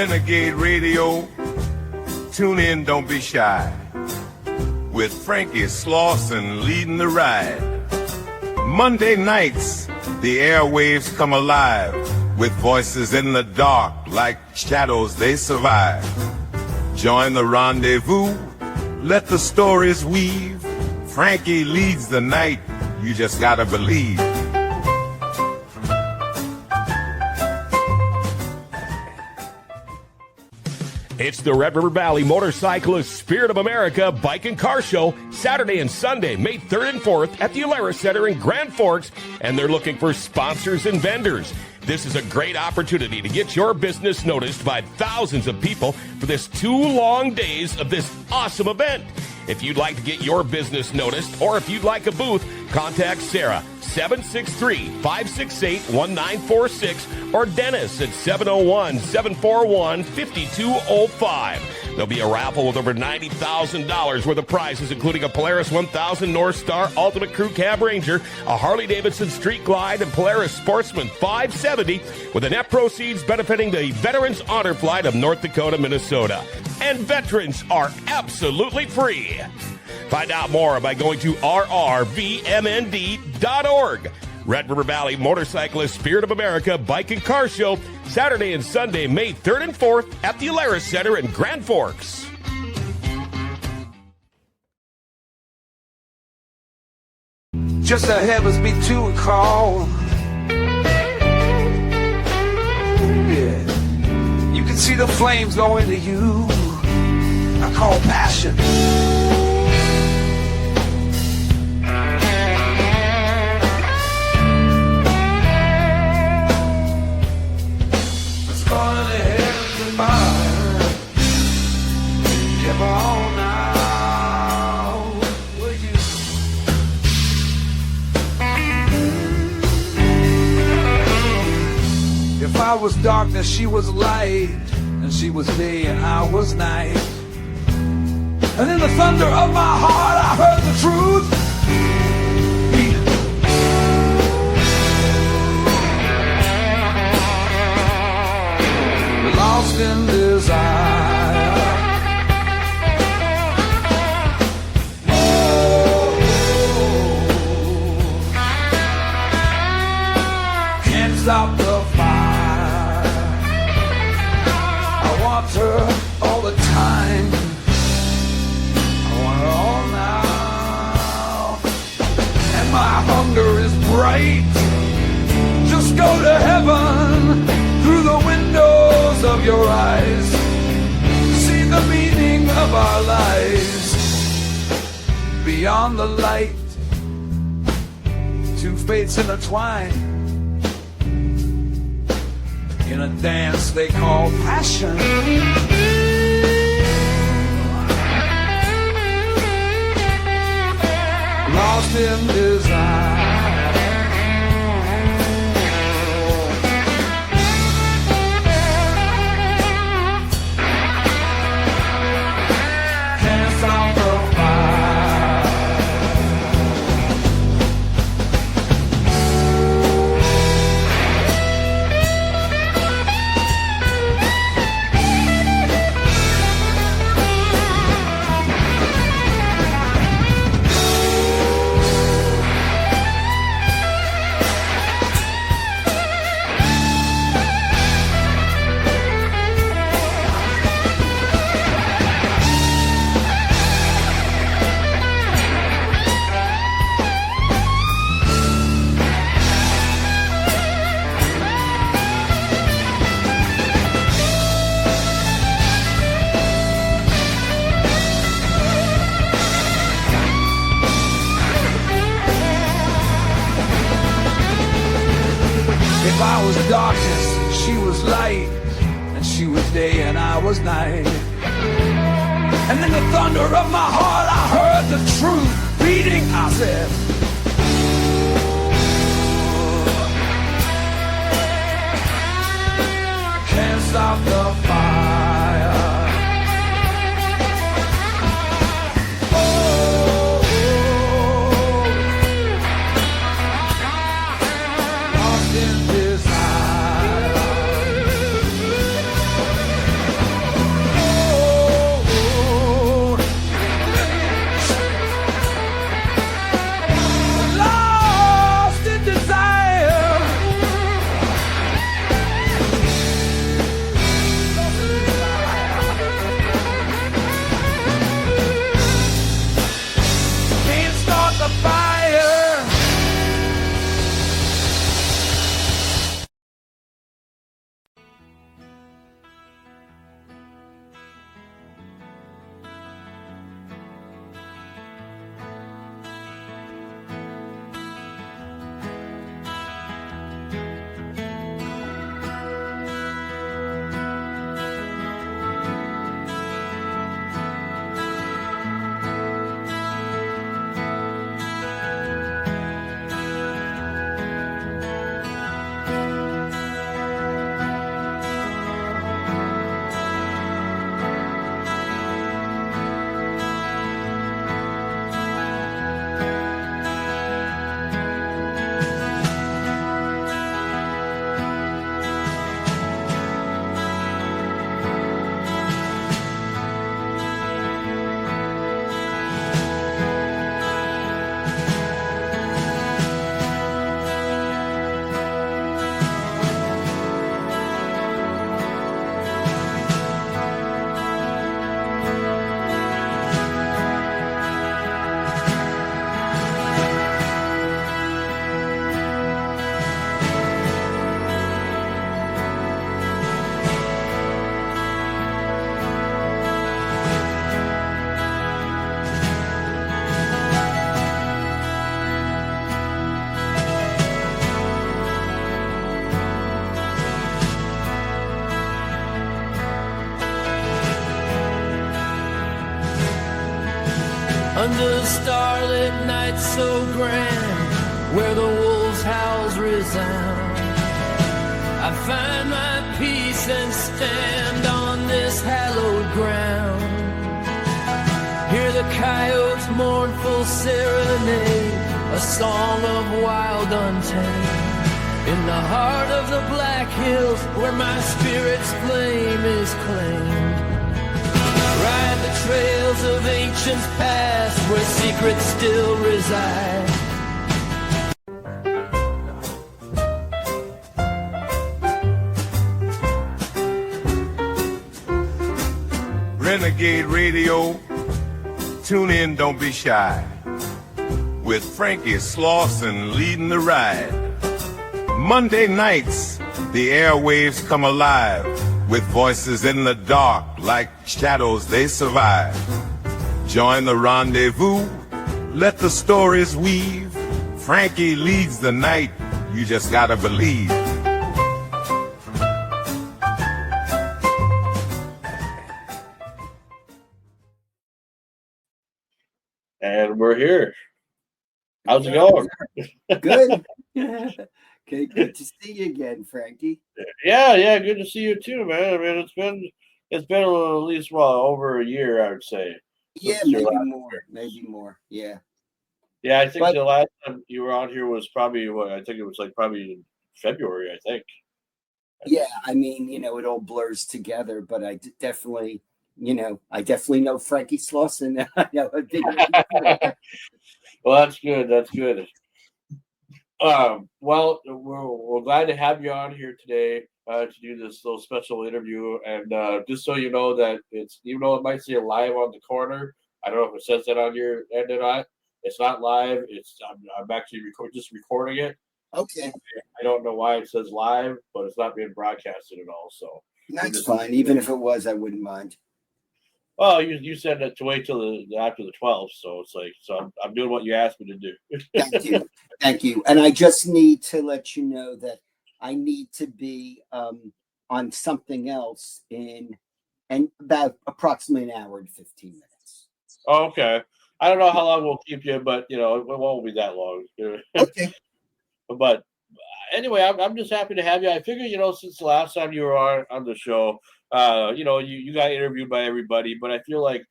Renegade Radio. Tune in, don't be shy. With Frankie Slauson leading the ride. Monday nights, the airwaves come alive. With voices in the dark, like shadows they survive. Join the rendezvous, let the stories weave. Frankie leads the night, you just gotta believe. It's the Red River Valley Motorcyclist Spirit of America Bike and Car Show, Saturday and Sunday, May 3rd and 4th at the Alara Center in Grand Forks, and they're looking for sponsors and vendors. This is a great opportunity to get your business noticed by thousands of people for this 2 long days of this awesome event. If you'd like to get your business noticed, or if you'd like a booth, contact Sarah, 763-568-1946, or Dennis at 701-741-5205. There'll be a raffle with over $90,000 worth of prizes, including a Polaris 1000 North Star Ultimate Crew Cab Ranger, a Harley-Davidson Street Glide, and Polaris Sportsman 570, with the net proceeds benefiting the Veterans Honor Flight of North Dakota, Minnesota. And veterans are absolutely free. Find out more by going to rrvmnd.org. Red River Valley Motorcyclist Spirit of America Bike and Car Show, Saturday and Sunday, May 3rd and 4th at the Alara Center in Grand Forks. Just the heavens be to a call. Yeah, you can see the flames go into you. I call passion. Let's call it the heavens and fire. Get on now with you. If I was darkness, she was light, and she was day and I was night. And in the thunder of my heart I heard the truth. Lost in desire. Can't stop the fire. I want her all the time. All now, and my hunger is bright. Just go to heaven through the windows of your eyes. See the meaning of our lives. Beyond the light, 2 fates intertwine in a dance they call passion. Lost in desire. Can't stop the fire. If I was darkness, she was light, and she was day and I was night. And in the thunder of my heart I heard the truth beating. I said, can't stop the fire. Lost in desire. under starlit nights so grand, where the wolves' howls resound. I find my peace and stand on this hallowed ground. Hear the coyotes' mournful serenade, a song of wild untamed. In the heart of the Black Hills, where my spirit's flame is claimed. Ride the trails of ancients past, where secrets still reside. Renegade Radio, tune in, don't be shy. With Frankie Slauson leading the ride. Monday nights, the airwaves come alive with voices in the dark like shadows they survive. Join the rendezvous, let the stories weave. Frankie leads the night, you just gotta believe. And we're here. How's it going? Good. Okay, good to see you again, Frankie. Yeah, good to see you too, man. I mean, it's been at least over a year, I would say. Yeah, maybe more. Yeah. Yeah, I think the last time you were on here was probably probably in February, I think. Yeah, I mean, it all blurs together, but I definitely know Frankie Slauson. I know a big. Well, that's good. That's good. Well, we're glad to have you on here today to do this little special interview. And just so you know that even though it might say live on the corner, I don't know if it says that on your end or not. It's not live. I'm actually just recording it. Okay. I don't know why it says live, but it's not being broadcasted at all. So that's fine. Even if it was, I wouldn't mind. Well, you said that to wait till after the 12th, so it's like I'm doing what you asked me to do. Thank you. And I just need to let you know that I need to be on something else in about approximately an hour and 15 minutes. Oh, okay. I don't know how long we'll keep you, but it won't be that long. Okay. But anyway, I'm just happy to have you. I figure, since the last time you were on the show, you got interviewed by everybody, but I feel like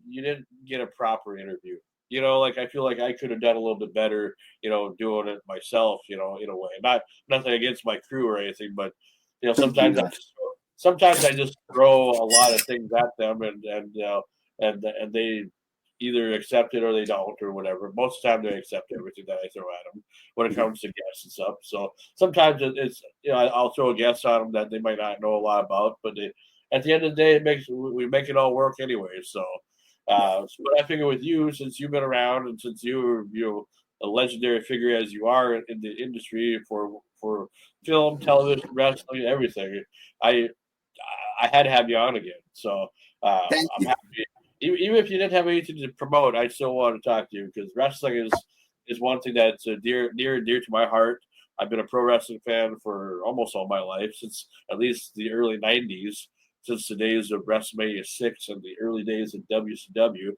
you didn't get a proper interview. I feel like I could have done a little bit better, doing it myself, in a way. Nothing against my crew or anything, but sometimes I just throw a lot of things at them, and they either accept it or they don't or whatever. Most of the time they accept everything that I throw at them when it comes to guests and stuff. So sometimes it's I'll throw a guest on them that they might not know a lot about, but at the end of the day we make it all work anyway. So but I figure with you, since you've been around and since you're a legendary figure as you are in the industry for film, television, wrestling, everything, I had to have you on again. So I'm happy. Even if you didn't have anything to promote, I still want to talk to you because wrestling is one thing that's near and dear to my heart. I've been a pro wrestling fan for almost all my life, since at least the early 90s, since the days of WrestleMania 6 and the early days of WCW.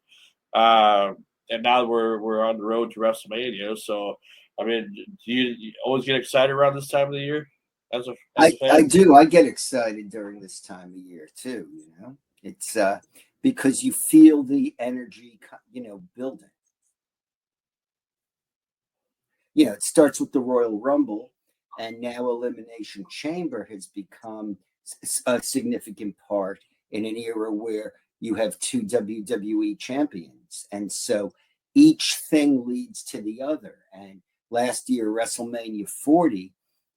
And now we're on the road to WrestleMania. So, I mean, do you always get excited around this time of the year? As a fan? I do. I get excited during this time of year too. It's because you feel the energy, building. It starts with the Royal Rumble, and now Elimination Chamber has become a significant part in an era where you have two WWE champions. And so each thing leads to the other. And last year, WrestleMania 40,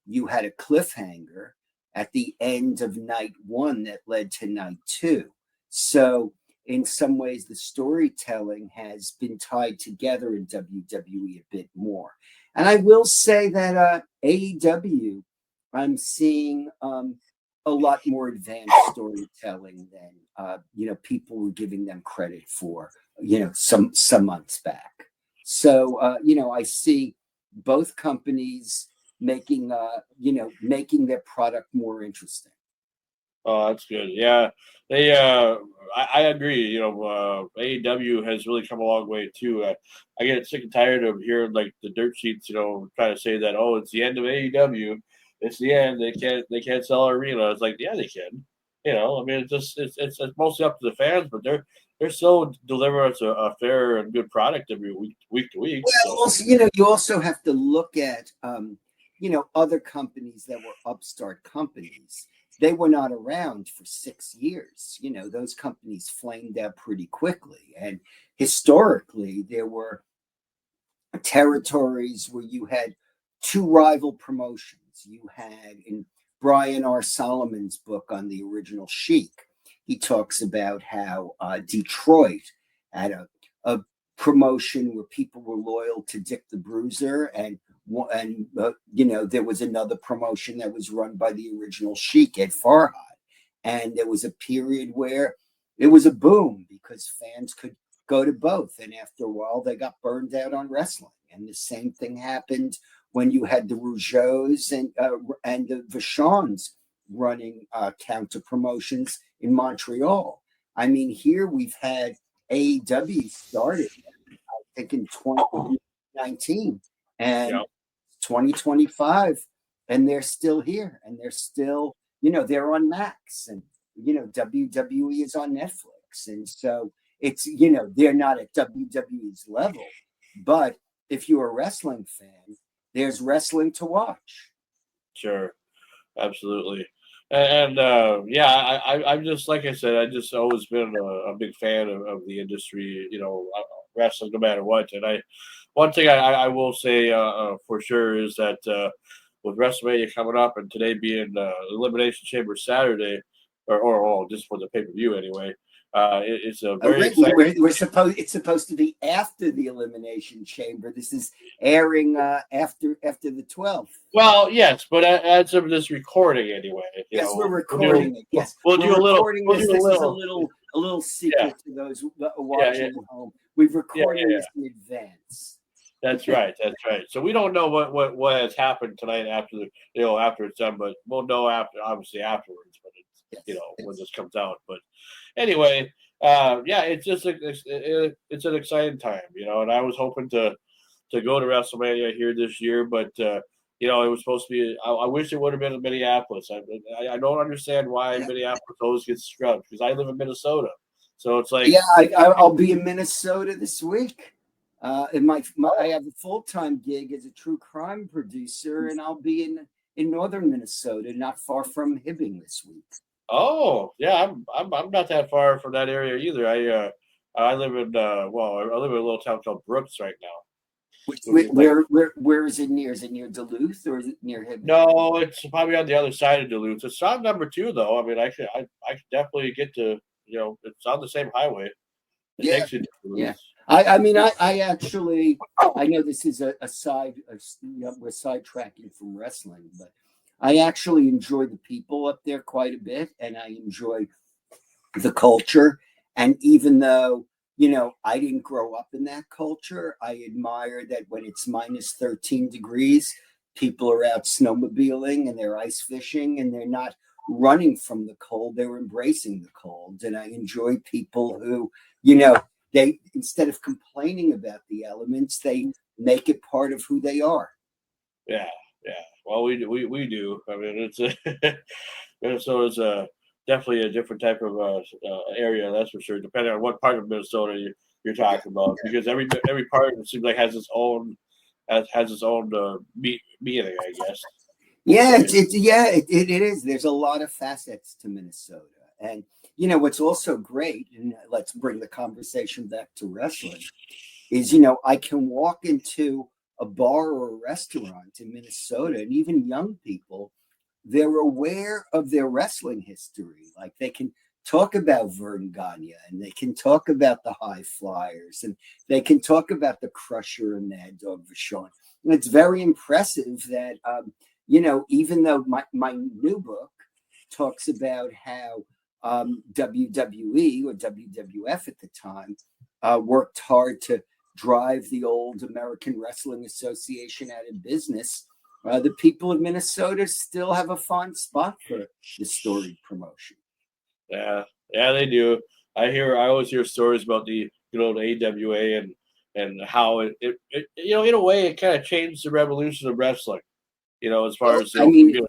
you had a cliffhanger at the end of night one that led to night two. So in some ways, the storytelling has been tied together in WWE a bit more. And I will say that AEW, I'm seeing a lot more advanced storytelling than people were giving them credit for, some months back. So I see both companies making their product more interesting. Oh, that's good. Yeah, they. I agree. AEW has really come a long way too. I get sick and tired of hearing like the dirt sheets, trying to say that it's the end of AEW. It's the end. They can't sell arena. It's like yeah, they can. I mean, it's mostly up to the fans, but they're still delivering us a fair and good product every week to week. Well, also, you also have to look at, other companies that were upstart companies. They were not around for 6 years. Those companies flamed out pretty quickly. And historically, there were territories where you had two rival promotions. You had in Brian R. Solomon's book on the original Sheik, he talks about how Detroit had a promotion where people were loyal to Dick the Bruiser, and there was another promotion that was run by the original Sheik, Ed Farhad, and there was a period where it was a boom because fans could go to both, and after a while they got burned out on wrestling. And the same thing happened when you had the Rougeaus and the Vachons running counter promotions in Montreal. I mean, here we've had AEW started, I think, in 2019 and 2025, and they're still here, and they're still, they're on Max, and WWE is on Netflix, and so it's they're not at WWE's level, but if you're a wrestling fan, there's wrestling to watch. Sure, absolutely. And I'm just like I said, I just always been a big fan of the industry, wrestling no matter what. And one thing I will say for sure is that with WrestleMania coming up and today being Elimination Chamber Saturday, or just for the pay per view anyway. It's a very exciting. It's supposed to be after the Elimination Chamber. This is airing after the 12th. Well, yes, but as of this recording anyway. Yes, we're recording it. Yes, we'll do a little. This is a little secret to those who are watching at home. We've recorded this in advance. That's right. That's right. So we don't know what has happened tonight after after it's done, but we'll know obviously afterwards. But when this comes out. But anyway, it's just it's an exciting time, and I was hoping to go to WrestleMania here this year, but it was supposed to be. I wish it would have been in Minneapolis. I don't understand why Minneapolis always gets scrubbed because I live in Minnesota, so it's like I'll be in Minnesota this week. I have a full-time gig as a true crime producer, and I'll be in northern Minnesota, not far from Hibbing this week. Oh yeah, I'm not that far from that area either. I live in I live in a little town called Brooks right now. Where is it near? Is it near Duluth or is it near Hibbing? No, it's probably on the other side of Duluth. It's on number 2 though. I mean, I could definitely get to it's on the same highway. It takes you to Duluth. Yeah. I actually know this is a side. We're sidetracking from wrestling, but I actually enjoy the people up there quite a bit, and I enjoy the culture. And even though, I didn't grow up in that culture, I admire that when it's minus 13 degrees, people are out snowmobiling and they're ice fishing and they're not running from the cold, they're embracing the cold. And I enjoy people who, they, instead of complaining about the elements, they make it part of who they are. Yeah. Yeah, well, we do. I mean, Minnesota's definitely a different type of area, that's for sure. Depending on what part of Minnesota you're talking about, because every part it seems like has its own meaning, I guess. Yeah, it is. There's a lot of facets to Minnesota, and what's also great, and let's bring the conversation back to wrestling, is I can walk into a bar or a restaurant in Minnesota, and even young people, they're aware of their wrestling history. Like they can talk about Vern Gagne, and they can talk about the High Flyers, and they can talk about the Crusher and Mad Dog Vachon. And it's very impressive that, even though my new book talks about how WWE or WWF at the time worked hard to drive the old American Wrestling Association out of business, The people of Minnesota still have a fond spot for the storied promotion. Yeah, they do. I always hear stories about the AWA and how it in a way it kind of changed the revolution of wrestling. As far as territory,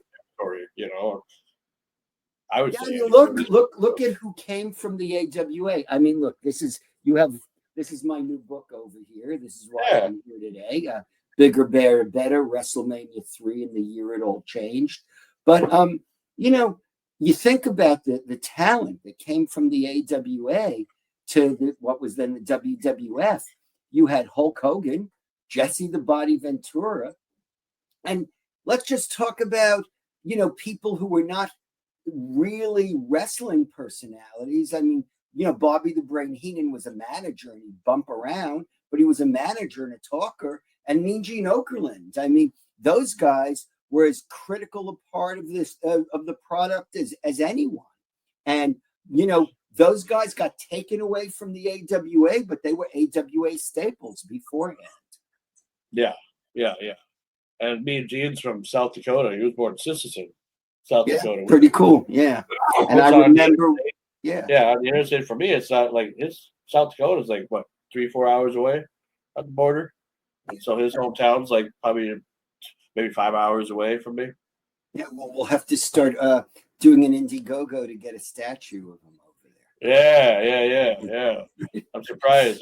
I would say. Look at who came from the AWA. I mean, look, this is my new book over here. This is why I'm here today. Bigger, Better, WrestleMania 3 and the year it all changed. But you think about the talent that came from the AWA to what was then the WWF. You had Hulk Hogan, Jesse the Body Ventura, and let's just talk about people who were not really wrestling personalities. I mean, Bobby the Brain Heenan was a manager and he'd bump around, but he was a manager and a talker. And Mean Gene Okerlund. I mean, those guys were as critical a part of this of the product as anyone. And those guys got taken away from the AWA, but they were AWA staples beforehand. Yeah. And Mean Gene's from South Dakota. He was born in Sisseton, South Dakota. Pretty cool. Yeah. And I remember. Yeah, on the interstate for me, it's not like South Dakota is like what 3-4 hours away at the border. So his hometown's like probably maybe 5 hours away from me. Yeah, well, we'll have to start doing an Indiegogo to get a statue of him over there. Yeah. I'm surprised.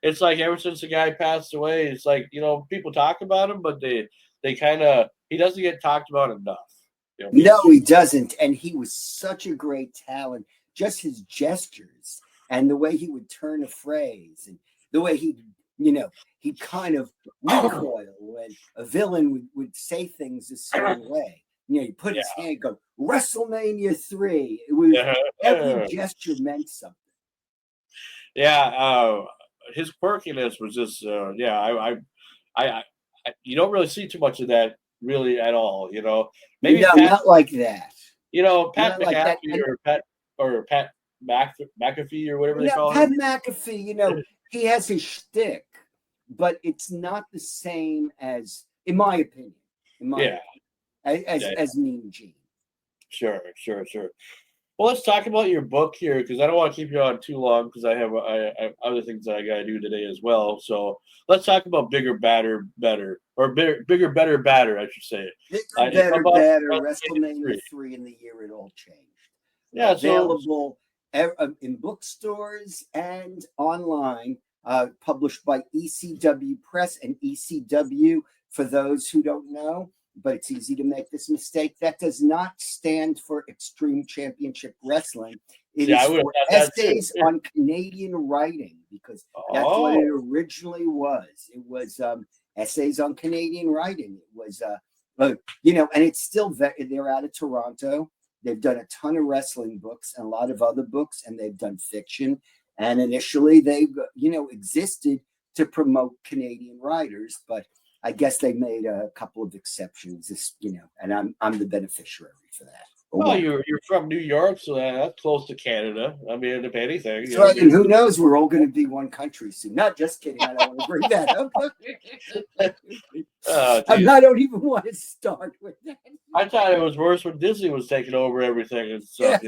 It's like ever since the guy passed away, it's like people talk about him, but they kind of he doesn't get talked about enough. No, he doesn't, and he was such a great talent. Just his gestures and the way he would turn a phrase and the way he'd kind of recoil when a villain would say things a certain way. You put his hand, go WrestleMania 3. It was every gesture meant something. Yeah, his quirkiness was just I you don't really see too much of that really at all. Maybe not like that. Pat McAfee or Pat McAfee or whatever they call him. Pat McAfee, he has his shtick, but it's not the same as, in my opinion, as Mean Gene. Sure. Well, let's talk about your book here because I don't want to keep you on too long because I have other things that I got to do today as well. So let's talk about Bigger, Better, or Bigger, Better, Badder, I should say. Bigger, Better, WrestleMania 3 and the year it all changed. Yeah, available in bookstores and online, published by ECW Press. And ECW, for those who don't know, but it's easy to make this mistake, that does not stand for Extreme Championship Wrestling. It is for Essays on Canadian Writing, because that's what it originally was. It was Essays on Canadian Writing. It was, and it's still, they're out of Toronto. They've done a ton of wrestling books and a lot of other books, and they've done fiction. And initially they, existed to promote Canadian writers, but I guess they made a couple of exceptions, and I'm the beneficiary for that. Well, you're from New York, so that's close to Canada. I mean, if anything. And who knows? We're all going to be one country soon. Not just kidding. I don't want to bring that up. I don't even want to start with that. I thought it was worse when Disney was taking over everything and stuff.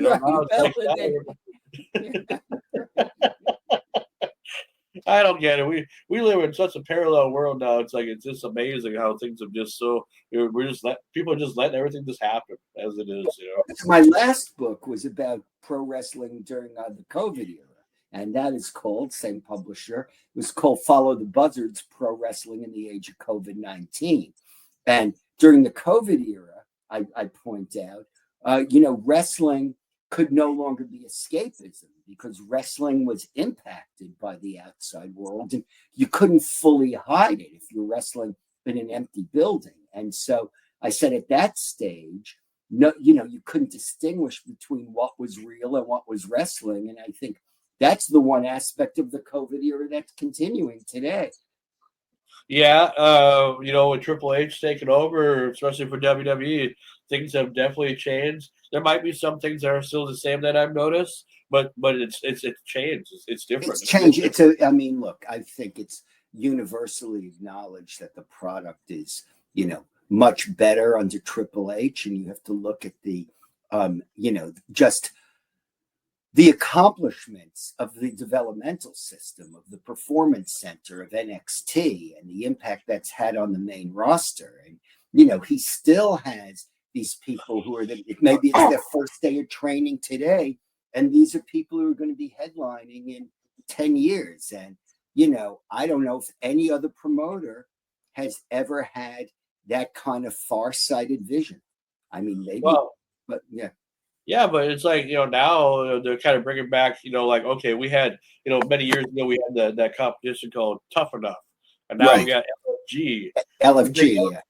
I don't get it. We live in such a parallel world now. It's like it's just amazing how things have just people are just letting everything just happen as it is. My last book was about pro wrestling during the COVID era, and that is called, same publisher, it was called Follow the Buzzards: Pro Wrestling in the Age of COVID-19. And during the COVID era, I point out, wrestling could no longer be escapism because wrestling was impacted by the outside world and you couldn't fully hide it if you're wrestling in an empty building. And so I said at that stage, you couldn't distinguish between what was real and what was wrestling. And I think that's the one aspect of the COVID era that's continuing today. Yeah, with Triple H taking over, especially for WWE, things have definitely changed. There might be some things that are still the same that I've noticed, but it's changed. It's different. It's changed. Look, I think it's universally acknowledged that the product is, much better under Triple H, and you have to look at the, just the accomplishments of the developmental system, of the performance center of NXT, and the impact that's had on the main roster. And, he still has these people who are, maybe it's their first day of training today, and these are people who are going to be headlining in 10 years. And, I don't know if any other promoter has ever had that kind of far-sighted vision. I mean, maybe, but yeah. Yeah, but it's like, now they're kind of bringing back, okay, we had, many years ago, we had that competition called Tough Enough. And now we got LFG. LFG, yeah.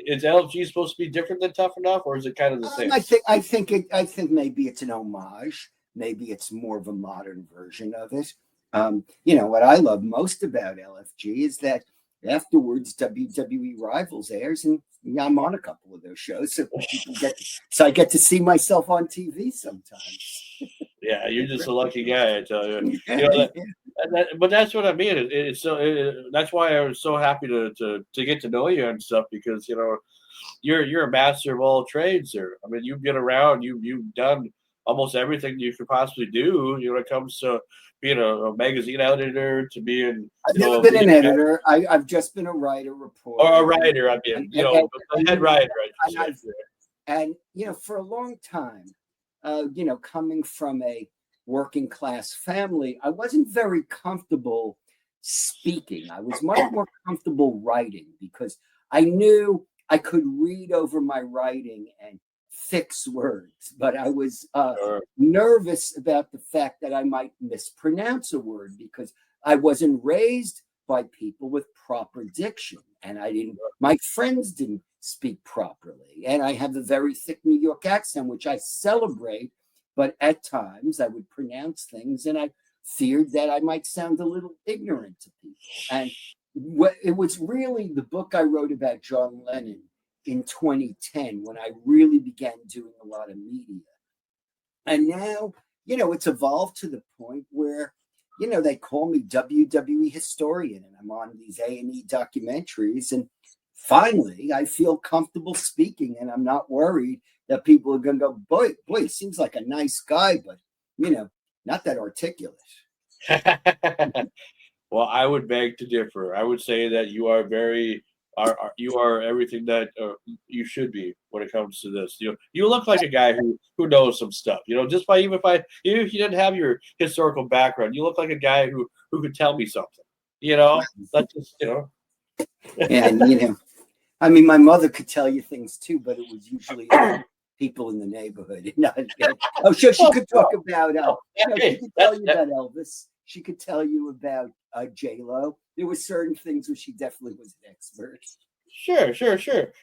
Is LFG supposed to be different than Tough Enough, or is it kind of the same? I think maybe it's an homage. Maybe it's more of a modern version of it. What I love most about LFG is that afterwards WWE Rivals airs, and I'm on a couple of those shows, so I get to see myself on TV sometimes. Yeah, you're just a lucky guy, I tell you. But that's what I mean. That's why I was so happy to get to know you and stuff, because you're a master of all trades, sir. I mean, you've been around, you've done almost everything you could possibly do. When it comes to being a magazine editor, to being I've never been an editor. I've just been a writer, reporter, or a writer. I mean, a head writer. And for a long time, coming from a working class family, I wasn't very comfortable speaking. I was much more comfortable writing, because I knew I could read over my writing and fix words, but I was nervous about the fact that I might mispronounce a word, because I wasn't raised by people with proper diction, and my friends didn't speak properly, and I have a very thick New York accent, which I celebrate, but at times I would pronounce things and I feared that I might sound a little ignorant to people. And it was really the book I wrote about John Lennon in 2010 when I really began doing a lot of media. And now, it's evolved to the point where, they call me WWE historian, and I'm on these A&E documentaries. And finally, I feel comfortable speaking, and I'm not worried that people are going to go, boy, he seems like a nice guy, but, not that articulate. Well, I would beg to differ. I would say that you are you are everything that you should be when it comes to this. You look like a guy who knows some stuff. Just by even if you didn't have your historical background, you look like a guy who could tell me something. That's just And I mean, my mother could tell you things too, but it was usually people in the neighborhood. Sure, she could talk about. She could tell you about Elvis. She could tell you about J-Lo. There were certain things where she definitely was an expert. Sure.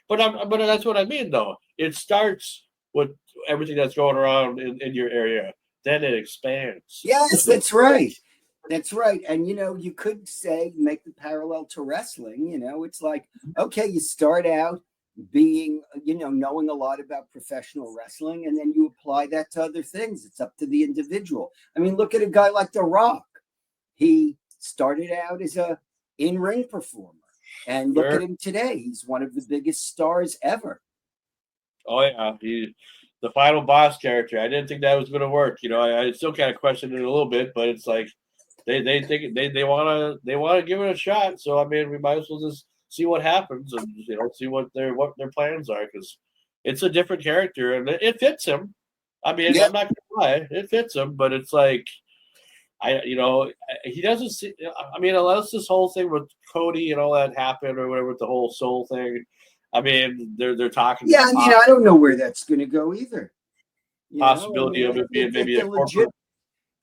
But that's what I mean, though. It starts with everything that's going around in your area. Then it expands. Yes, that's right. That's right. And, you could make the parallel to wrestling. It's like, okay, you start out being, knowing a lot about professional wrestling, and then you apply that to other things. It's up to the individual. I mean, look at a guy like The Rock. He started out as a in-ring performer, and look at him today. He's one of the biggest stars ever. Oh yeah, he's the final boss character. I didn't think that was going to work. I still kind of questioned it a little bit, but it's like they think they want to give it a shot. So I mean, we might as well just see what happens and see what their plans are, because it's a different character and it fits him. I mean, I'm not gonna lie, it fits him, but it's like he doesn't see. I mean, unless this whole thing with Cody and all that happened or whatever with the whole soul thing. I mean, they're talking. Yeah, I mean, I don't know where that's going to go either. Possibility of it being maybe a legit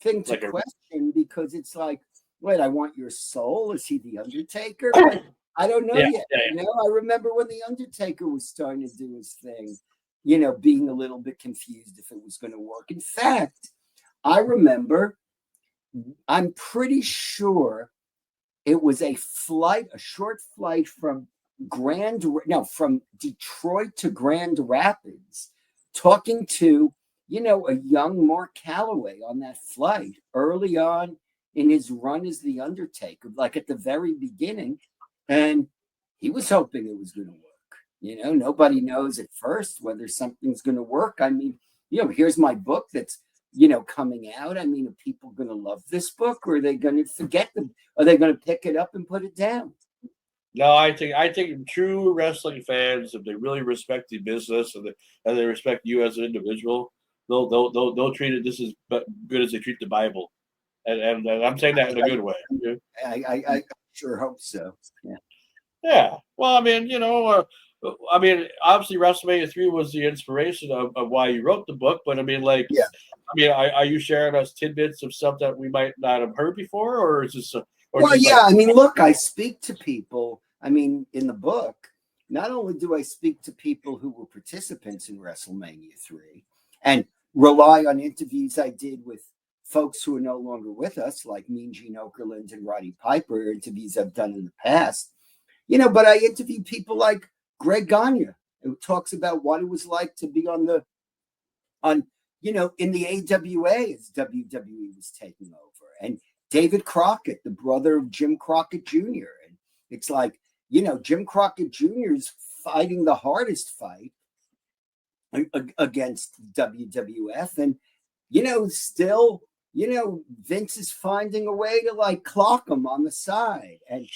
thing to question, because it's like, wait, I want your soul. Is he the Undertaker? I don't know yet. I remember when the Undertaker was starting to do his thing, being a little bit confused if it was going to work. In fact, I remember, I'm pretty sure it was a short flight from Detroit to Grand Rapids, talking to, a young Mark Calloway on that flight early on in his run as the Undertaker, like at the very beginning. And he was hoping it was going to work. Nobody knows at first whether something's going to work. I mean, here's my book that's, coming out. I mean, are people going to love this book, or are they going to forget them? Are they going to pick it up and put it down? No, I think true wrestling fans, if they really respect the business and they respect you as an individual, they'll treat it just as good as they treat the Bible, and I'm saying that in a good way. I sure hope so. Yeah. Yeah. Well, I mean, obviously, WrestleMania 3 was the inspiration of why you wrote the book. But I mean, Yeah. Are you sharing us tidbits of stuff that we might not have heard before, or is this? I mean, look, I speak to people. I mean, in the book, not only do I speak to people who were participants in WrestleMania 3 and rely on interviews I did with folks who are no longer with us, like Mean Gene Okerlund and Roddy Piper, interviews I've done in the past, but I interviewed people like Greg Gagne, who talks about what it was like to be in the AWA as WWE was taking over, and David Crockett, the brother of Jim Crockett Jr. And it's like, Jim Crockett Jr. is fighting the hardest fight against WWF. And, still, Vince is finding a way to like clock him on the side. And,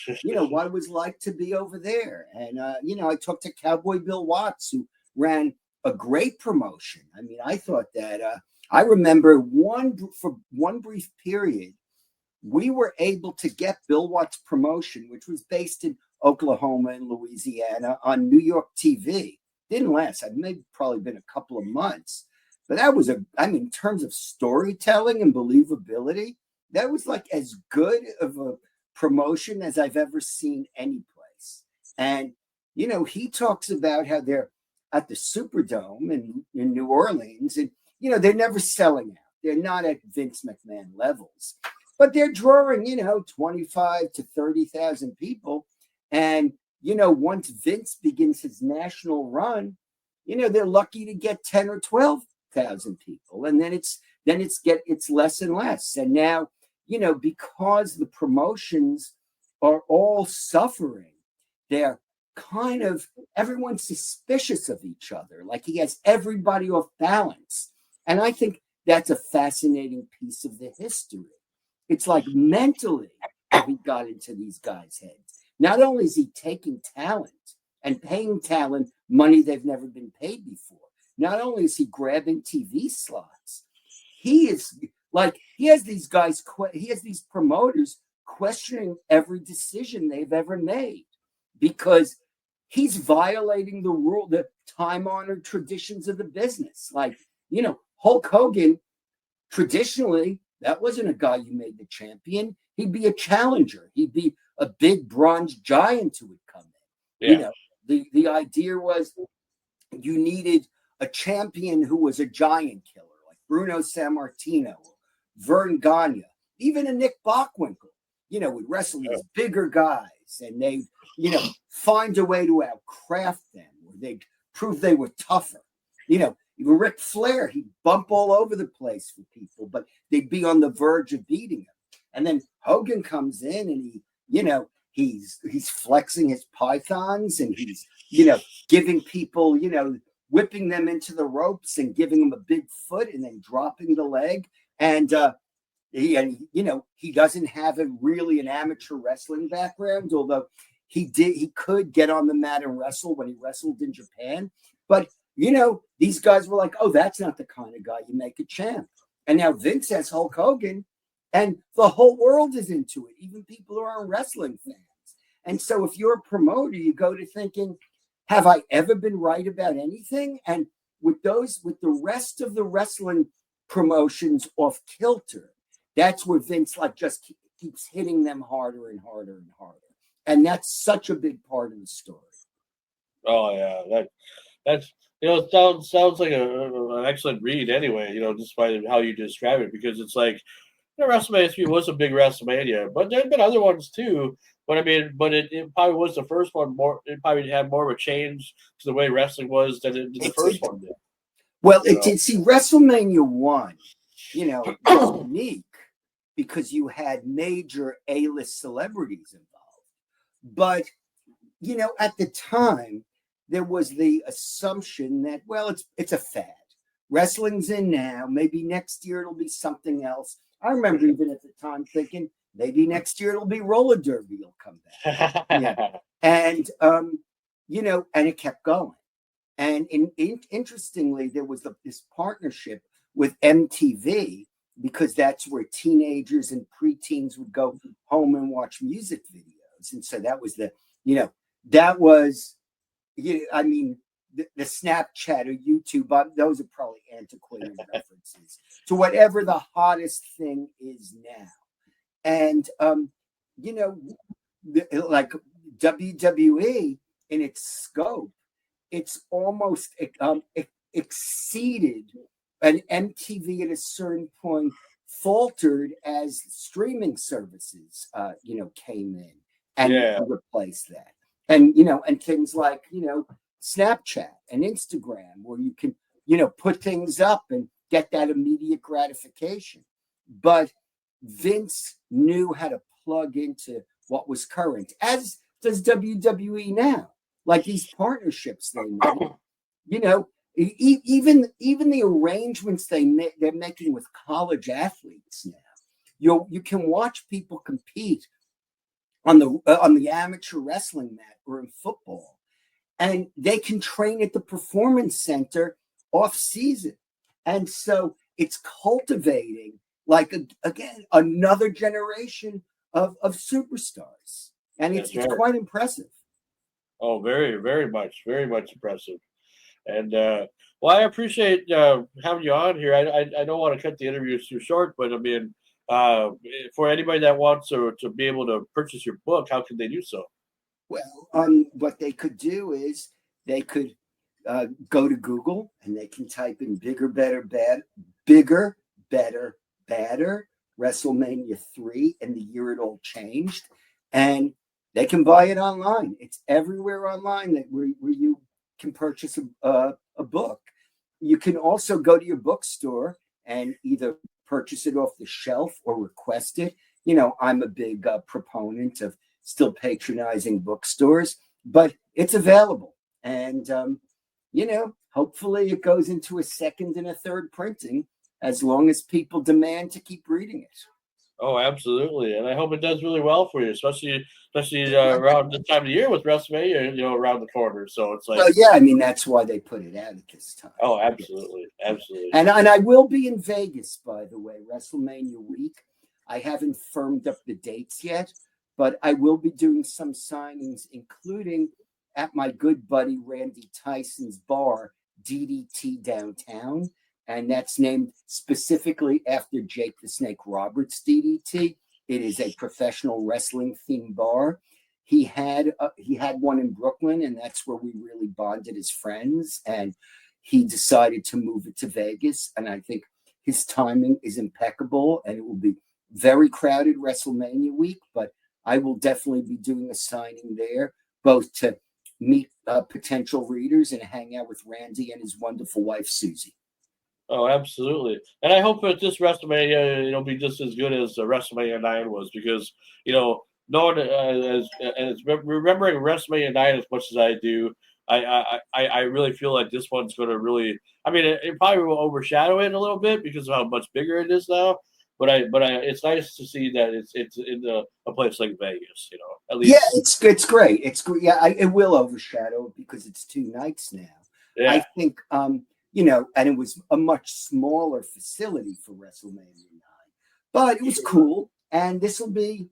what it was like to be over there. And, I talked to Cowboy Bill Watts, who ran a great promotion. I mean, I thought that I remember for one brief period, we were able to get Bill Watts' promotion, which was based in Oklahoma and Louisiana, on New York TV. Didn't last. It may probably been a couple of months. But that was in terms of storytelling and believability, that was like as good of a promotion as I've ever seen any place. And, he talks about how they're at the Superdome in New Orleans, and, they're never selling out. They're not at Vince McMahon levels. But they're drawing, 25 to 30,000 people. And, once Vince begins his national run, they're lucky to get 10 or 12,000 people. And then it's less and less. And now, because the promotions are all suffering, they're kind of, everyone's suspicious of each other. Like he has everybody off balance. And I think that's a fascinating piece of the history. It's like mentally he got into these guys' heads. Not only is he taking talent and paying talent money they've never been paid before, not only is he grabbing TV slots, he has these promoters questioning every decision they've ever made because he's violating the time-honored traditions of the business. Like, Hulk Hogan, traditionally, that wasn't a guy you made the champion. He'd be a challenger. He'd be a big bronze giant who would come in. Yeah. The idea was you needed a champion who was a giant killer, like Bruno Sammartino, Vern Gagne, even a Nick Bockwinkel, would wrestle these bigger guys, and they, find a way to outcraft them, or they'd prove they were tougher. Even Ric Flair, he'd bump all over the place for people, but they'd be on the verge of beating him. And then Hogan comes in and he's flexing his pythons, and he's, giving people, whipping them into the ropes and giving them a big foot and then dropping the leg. And he doesn't have really an amateur wrestling background, although he could get on the mat and wrestle when he wrestled in Japan. But these guys were like, oh, that's not the kind of guy you make a champ. And now Vince has Hulk Hogan, and the whole world is into it, even people who aren't wrestling fans. And so if you're a promoter, you go to thinking, have I ever been right about anything? And with the rest of the wrestling promotions off kilter, that's where Vince just keeps hitting them harder and harder and harder. And that's such a big part of the story. Oh, yeah. That's it sounds like an excellent read anyway, just by how you describe it, because it's like, WrestleMania 3 was a big WrestleMania, but there have been other ones too. But it probably was the first one it probably had more of a change to the way wrestling was than the first one did. Well, it did. See, WrestleMania 1, was unique because you had major A-list celebrities involved. But, at the time, there was the assumption that, well, it's a fad. Wrestling's in now. Maybe next year it'll be something else. I remember even at the time thinking maybe next year it'll be roller derby will come back. Yeah. And and it kept going. And interestingly, there was this partnership with MTV, because that's where teenagers and preteens would go home and watch music videos. And so that was the Snapchat or YouTube, those are probably antiquated references to whatever the hottest thing is now. And, like WWE in its scope, it's almost exceeded, and MTV at a certain point faltered as streaming services, came in and replaced that. And, and things like, Snapchat and Instagram, where you can, put things up and get that immediate gratification. But Vince knew how to plug into what was current, as does WWE now. Like these partnerships they made, even the arrangements they're making with college athletes now. You can watch people compete on the amateur wrestling mat or in football, and they can train at the performance center off season. And so it's cultivating, like, again, another generation of superstars. And it's quite impressive. Oh, very, very much impressive. And I appreciate having you on here. I don't want to cut the interview too short, but I mean, for anybody that wants to be able to purchase your book, how can they do so? Well, what they could do is they could go to Google and they can type in bigger, better, badder, WrestleMania 3 and the year it all changed. And they can buy it online. It's everywhere online where you can purchase a book. You can also go to your bookstore and either purchase it off the shelf or request it. I'm a big proponent of still patronizing bookstores, but it's available. And, hopefully it goes into a second and a third printing as long as people demand to keep reading it. Oh, absolutely. And I hope it does really well for you, especially around the time of the year with WrestleMania, around the corner. So it's like, well, yeah, I mean, that's why they put it out at this time. Oh, absolutely. Absolutely. And I will be in Vegas, by the way, WrestleMania week. I haven't firmed up the dates yet, but I will be doing some signings, including at my good buddy Randy Tyson's bar, DDT Downtown. And that's named specifically after Jake the Snake Roberts DDT. It is a professional wrestling themed bar. He had one in Brooklyn, and that's where we really bonded as friends. And he decided to move it to Vegas. And I think his timing is impeccable, and it will be very crowded WrestleMania week. But I will definitely be doing a signing there, both to meet potential readers and hang out with Randy and his wonderful wife, Susie. Oh, absolutely. And I hope that this WrestleMania, it'll be just as good as WrestleMania 9 was, because, knowing as remembering WrestleMania 9 as much as I do, I really feel like this one's going to really, I mean, it probably will overshadow it a little bit because of how much bigger it is now. But it's nice to see that it's in a place like Vegas, at least. Yeah, it's great. It's great. Yeah, it will overshadow because it's 2 nights now. Yeah. I think, and it was a much smaller facility for WrestleMania 9, but it was cool. And this will be,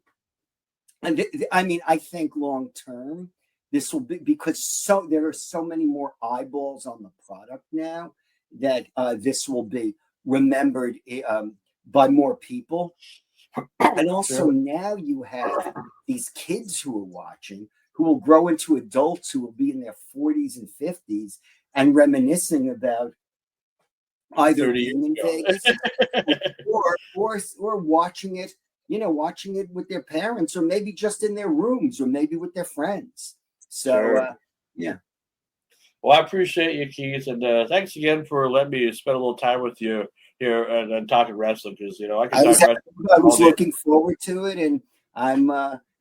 I think long term, this will be, because there are so many more eyeballs on the product now that this will be remembered by more people. And also now you have these kids who are watching, who will grow into adults who will be in their 40s and 50s and reminiscing about either being in Vegas or watching it, watching it with their parents, or maybe just in their rooms, or maybe with their friends. So, yeah. Well, I appreciate you, Keith, and thanks again for letting me spend a little time with you here and talking wrestling, because I was looking forward to it, and I'm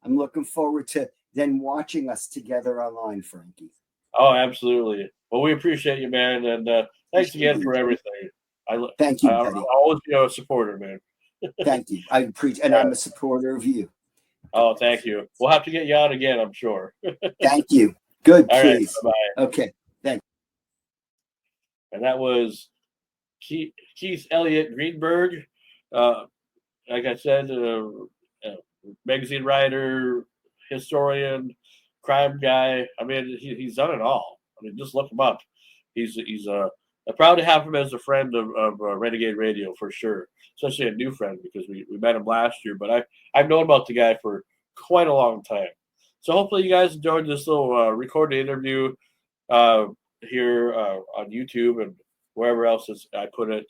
looking forward to then watching us together online, Frankie. Oh, absolutely. Well, we appreciate you, man, and thanks again for everything. Thank you, buddy. I'll always be a supporter, man. Thank you. I appreciate, and I'm a supporter of you. Oh, thank you. We'll have to get you on again, I'm sure. Thank you. Good, All right, please. bye-bye. Okay. Thanks. And that was Keith Elliot Greenberg. Like I said, magazine writer, historian, crime guy. I mean, he's done it all. I mean, just look him up. He's I'm proud to have him as a friend of Renegade Radio for sure, especially a new friend because we met him last year. But I've known about the guy for quite a long time. So hopefully you guys enjoyed this little recorded interview here on YouTube and wherever else I put it.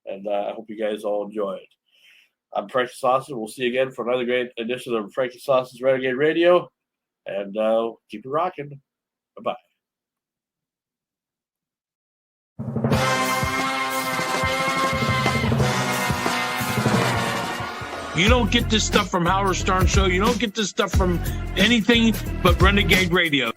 And I hope you guys all enjoy it. I'm Frankie Sausage. We'll see you again for another great edition of Frankie Sausage's Renegade Radio. And keep it rocking. Bye-bye. You don't get this stuff from Howard Stern Show. You don't get this stuff from anything but Renegade Radio.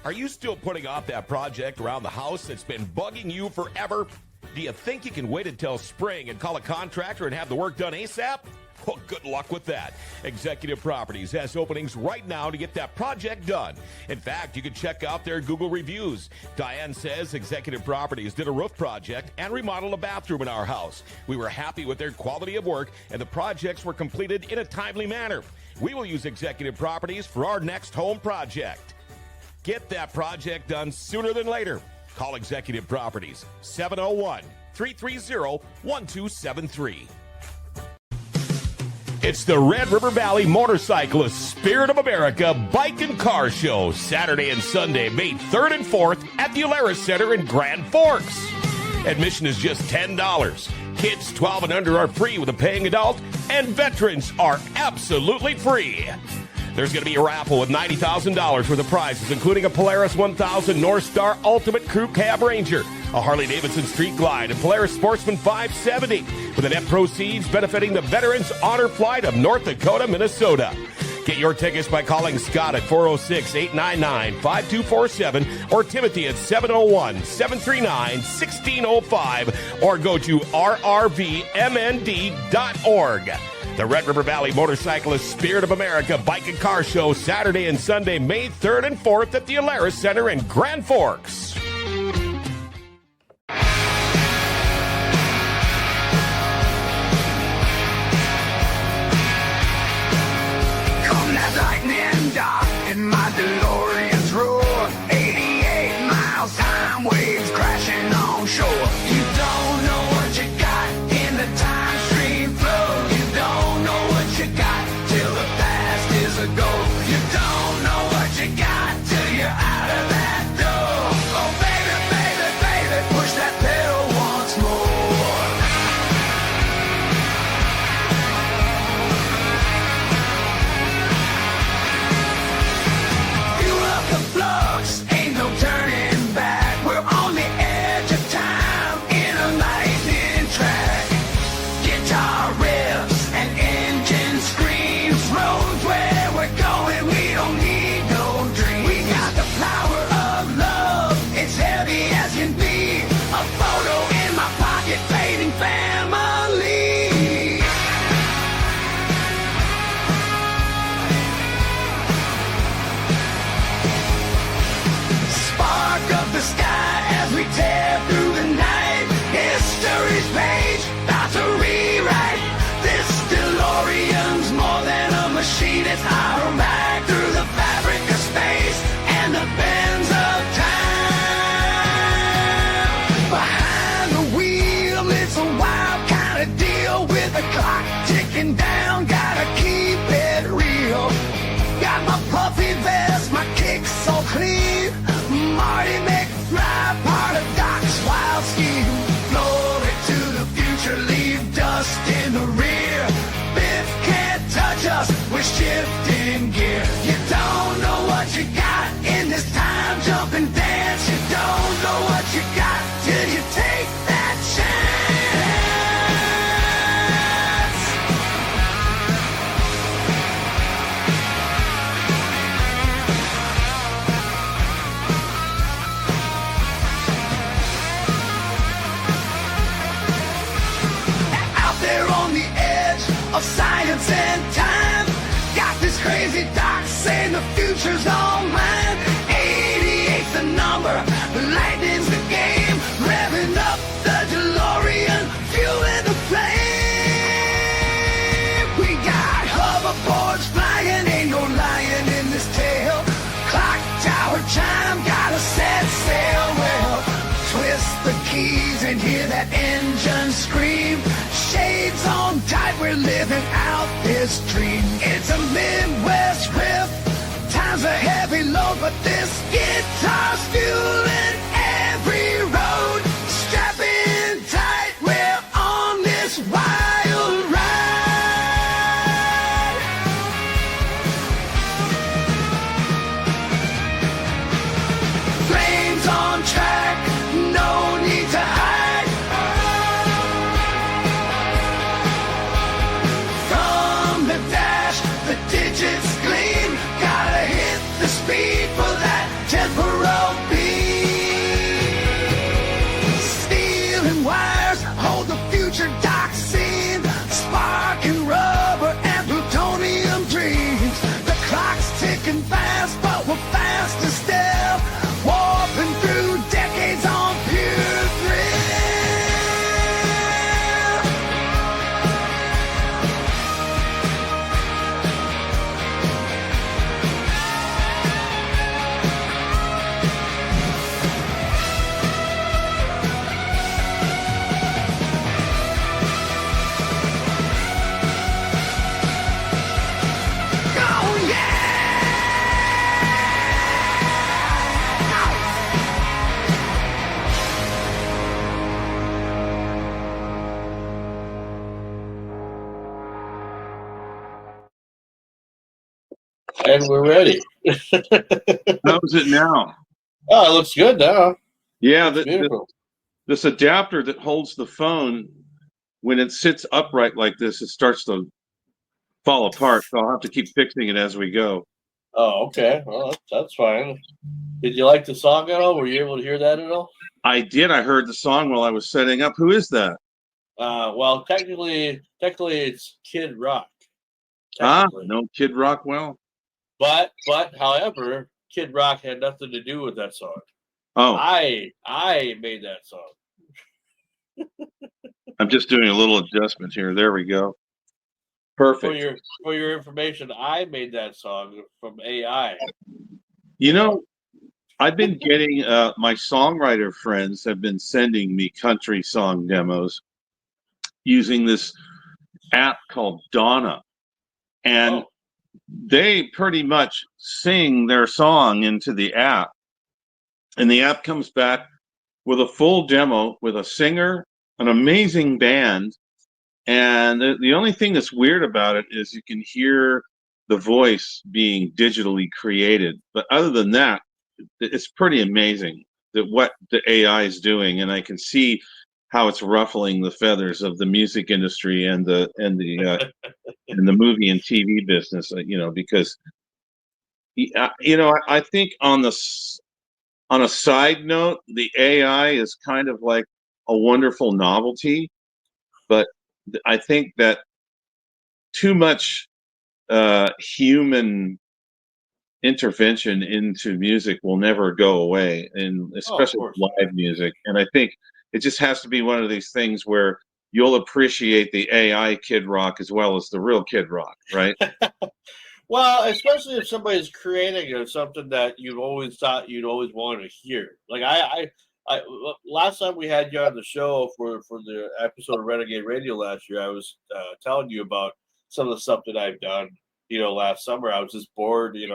Are you still putting off that project around the house that's been bugging you forever? Do you think you can wait until spring and call a contractor and have the work done ASAP? Well, good luck with that. Executive Properties has openings right now to get that project done. In fact, you can check out their Google reviews. Diane says Executive Properties did a roof project and remodeled a bathroom in our house. We were happy with their quality of work, and the projects were completed in a timely manner. We will use Executive Properties for our next home project. Get that project done sooner than later. Call Executive Properties, 701-330-1273. It's the Red River Valley Motorcyclist Spirit of America Bike and Car Show, Saturday and Sunday, May 3rd and 4th at the Alaris Center in Grand Forks. Admission is just $10. Kids 12 and under are free with a paying adult, and veterans are absolutely free. There's going to be a raffle with $90,000 worth of prizes, including a Polaris 1000 North Star Ultimate Crew Cab Ranger, a Harley-Davidson Street Glide, and Polaris Sportsman 570, with the net proceeds benefiting the Veterans Honor Flight of North Dakota, Minnesota. Get your tickets by calling Scott at 406-899-5247 or Timothy at 701-739-1605 or go to rrvmnd.org. The Red River Valley Motorcyclist Spirit of America Bike and Car Show, Saturday and Sunday, May 3rd and 4th at the Alaris Center in Grand Forks. Come that lightning dark in my DeLorean's roar. 88 miles, time waves crashing on shore. You don't know what you got in the time stream flow. You don't know what you got till the past is a goal. You don't know what you got till you're out of that door. Oh baby, baby, baby, push that pedal once more. You up the flux, ain't no turning back. We're on the edge of time in a lightning track. Guitar riffs and engine screams. Roads where we're going, we don't need no dreams. We got the power of love, it's heavy as can be. A photo in my pocket, fading family. Spark of the sky as we tear through the night. History's page, about to rewrite. This DeLorean's more than a machine. It's our ride through the fabric of space and the bends of time. Behind the wheel, it's a wild kind of deal with the clock ticking down. Gotta keep it real. Got my puffy vest, my kicks so clean. Marty McFly, part of Doc's wild scheme. Glory to the future, leave dust in the rear. we're shifting gear. You don't know what you got in this time jumping dance. You don't know what you got till you take that chance. Out there on the edge of science and time, got this crazy doc saying the future's all mine. 88's the number, lightning's the game, revving up the DeLorean, fueling the flame. We got hoverboards flying, ain't no lying in this tale. Clock tower chime, gotta set sail. Well, twist the keys and hear that engine scream. Shades on tight, we're living out this dream. It's a Midwest riff, time's a heavy load, but this guitar's fueling every road. Strap in tight, we're on this wild ride. Flames on track, no need to hide. From the dash, the digits gleam. Gotta hit the speed for that temporal beat. Steel and wires hold the future dock scene. Spark and rubber and plutonium dreams. The clock's ticking fast, but we're faster still. Warping through decades on pure thrill. Oh yeah! And we're ready. How's it now? Oh, it looks good now. Yeah, Beautiful. this adapter that holds the phone, when it sits upright like this, it starts to fall apart. So I'll have to keep fixing it as we go. Oh, okay. Well, that's fine. Did you like the song at all? Were you able to hear that at all? I did. I heard the song while I was setting up. Who is that? Well, technically, it's Kid Rock. Ah, Technically. no Kid Rockwell. But however, Kid Rock had nothing to do with that song. Oh, I made that song. I'm just doing a little adjustment here. There we go. Perfect. For your information, I made that song from AI. You know, I've been getting my songwriter friends have been sending me country song demos using this app called Donna, and they pretty much sing their song into the app, and the app comes back with a full demo with a singer, an amazing band, and the only thing that's weird about it is you can hear the voice being digitally created, but other than that, it's pretty amazing that what the AI is doing, and I can see how it's ruffling the feathers of the music industry and the and the movie and TV business. Because I think on a side note, the AI is kind of like a wonderful novelty, but I think that too much human intervention into music will never go away, and especially live music. And I think it just has to be one of these things where you'll appreciate the AI Kid Rock as well as the real Kid Rock, right? Well, especially if somebody's creating something that you've always thought you'd always want to hear. Like I last time we had you on the show for the episode of Renegade Radio last year, I was telling you about some of the stuff that I've done. Last summer I was just bored. And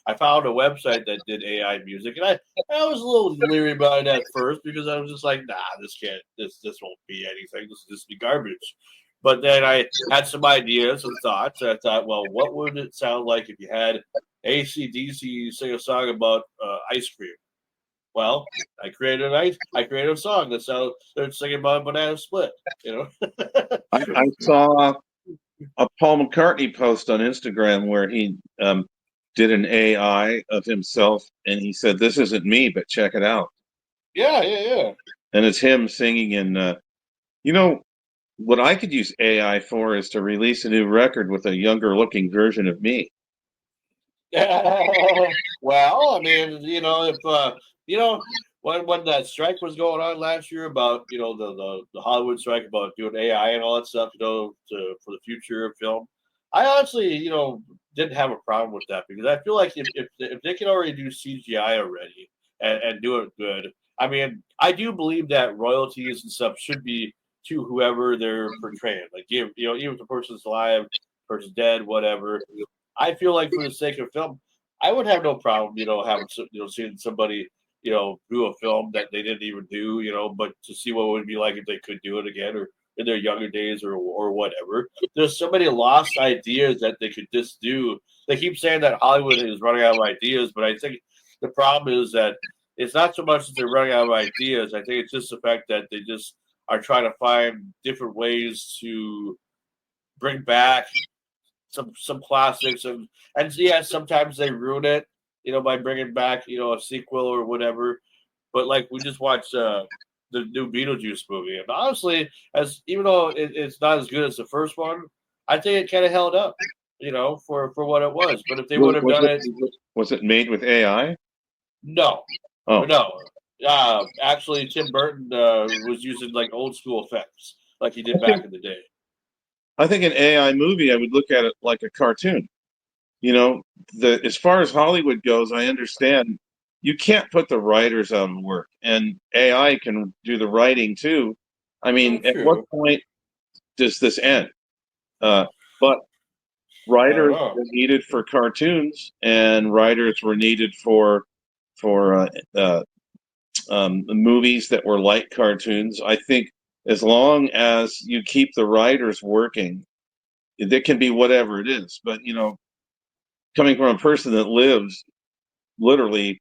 I found a website that did AI music, and I was a little leery about it at first because I was just like, nah, this won't be anything. This will just be garbage. But then I had some ideas and thoughts. And I thought, well, what would it sound like if you had AC/DC sing a song about ice cream? Well, I created a song that sounds they're singing about a banana split. You know. I saw a Paul McCartney post on Instagram where he did an AI of himself, and he said, "This isn't me, but check it out." Yeah. And it's him singing. And you know what I could use AI for is to release a new record with a younger looking version of me. Well, I mean, you know, if when that strike was going on last year about the Hollywood strike about doing AI and all that stuff, for the future of film, I honestly didn't have a problem with that because I feel like if they can already do CGI already and do it good, I mean, I do believe that royalties and stuff should be to whoever they're portraying. Like, even if the person's alive, person's dead, whatever. I feel like for the sake of film, I would have no problem, having seeing somebody, do a film that they didn't even do, but to see what it would be like if they could do it again or in their younger days or whatever. There's so many lost ideas that they could just do. They keep saying that Hollywood is running out of ideas, but I think the problem is that it's not so much that they're running out of ideas. I think it's just the fact that they just are trying to find different ways to bring back some classics and yeah, sometimes they ruin it, by bringing back a sequel or whatever. But like we just watched the new Beetlejuice movie, and honestly, even though it's not as good as the first one, I think it kind of held up, for what it was. But if they would have done it, was it made with AI? No, Oh. no. Actually, Tim Burton was using like old school effects, like he did back in the day. I think an AI movie, I would look at it like a cartoon. As far as Hollywood goes, I understand you can't put the writers out of work, and AI can do the writing too. I mean, at what point does this end? But writers were needed for cartoons, and writers were needed for movies that were like cartoons. I think as long as you keep the writers working, it can be whatever it is. But coming from a person that lives literally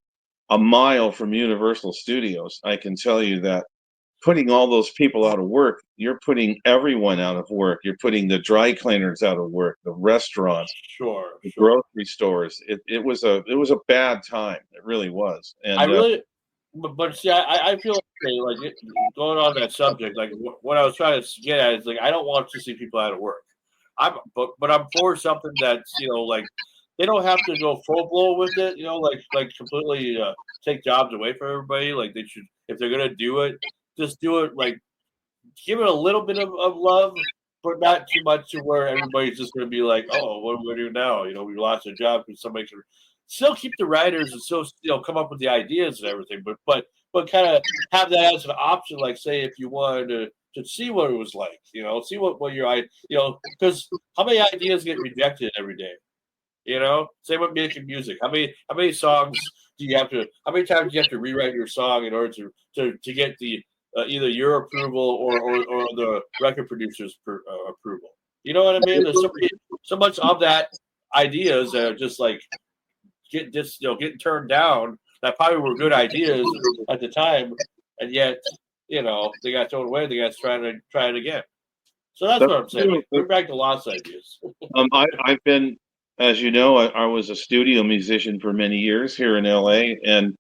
a mile from Universal Studios, I can tell you that putting all those people out of work, you're putting everyone out of work. You're putting the dry cleaners out of work, the restaurants, the grocery stores. It was a bad time. It really was. And I really, but see, I feel like going on that subject, like what I was trying to get at is like I don't want to see people out of work. But I'm for something that's like they don't have to go full blow with it, like completely take jobs away from everybody. Like they should, if they're gonna do it, just do it like give it a little bit of love, but not too much to where everybody's just gonna be like, oh, what are we gonna do now? We lost a job because somebody can still keep the writers and still come up with the ideas and everything, but kind of have that as an option. Like say if you wanted to see what it was like, see what your because how many ideas get rejected every day? Same with making music. How many songs do you have to? How many times do you have to rewrite your song in order to get the either your approval or the record producer's approval? You know what I mean? There's so much of that ideas that are just like getting turned down that probably were good ideas at the time, and yet they got thrown away. They got to try it again. So that's what I'm saying. Bring back the lost ideas. I've been. As you know, I was a studio musician for many years here in LA, and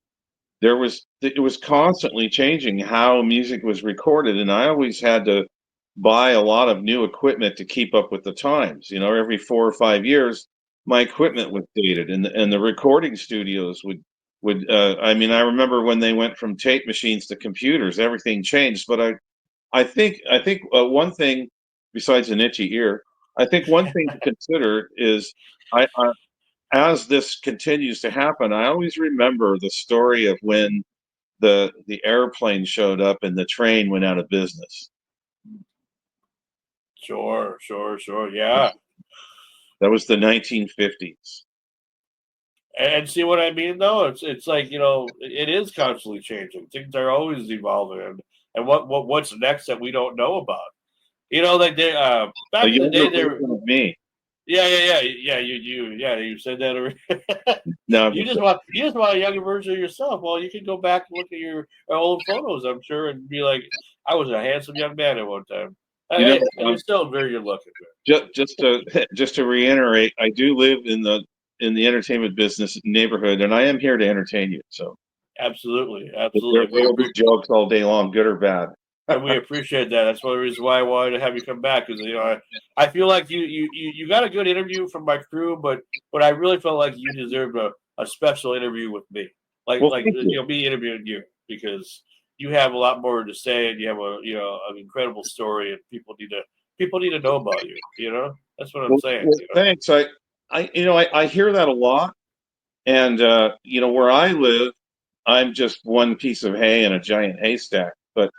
it was constantly changing how music was recorded, and I always had to buy a lot of new equipment to keep up with the times. Every 4 or 5 years, my equipment was dated, and the recording studios would. I mean, I remember when they went from tape machines to computers, everything changed. But I think one thing besides an itchy ear, I think one thing to consider is. As this continues to happen, I always remember the story of when the airplane showed up and the train went out of business. Sure. Yeah. That was the 1950s. And see what I mean, though? It's like, it is constantly changing. Things are always evolving. And what's next that we don't know about? You know, like they back A in the day, younger they were. version of me. Yeah. You said that already. No, You just want a younger version of yourself. Well, you can go back and look at your old photos, I'm sure, and be like, I was a handsome young man at one time. you know, And you're still very good looking. just to reiterate, I do live in the entertainment business neighborhood, and I am here to entertain you. So Absolutely. there will be jokes all day long, good or bad. And we appreciate that. That's one of the reasons why I wanted to have you come back, because I feel like you got a good interview from my crew, but I really felt like you deserved a special interview with me, me interviewing you, because you have a lot more to say, and you have an incredible story, and people need to know about you. That's what I'm saying. Thanks. I hear that a lot, and where I live, I'm just one piece of hay in a giant haystack. But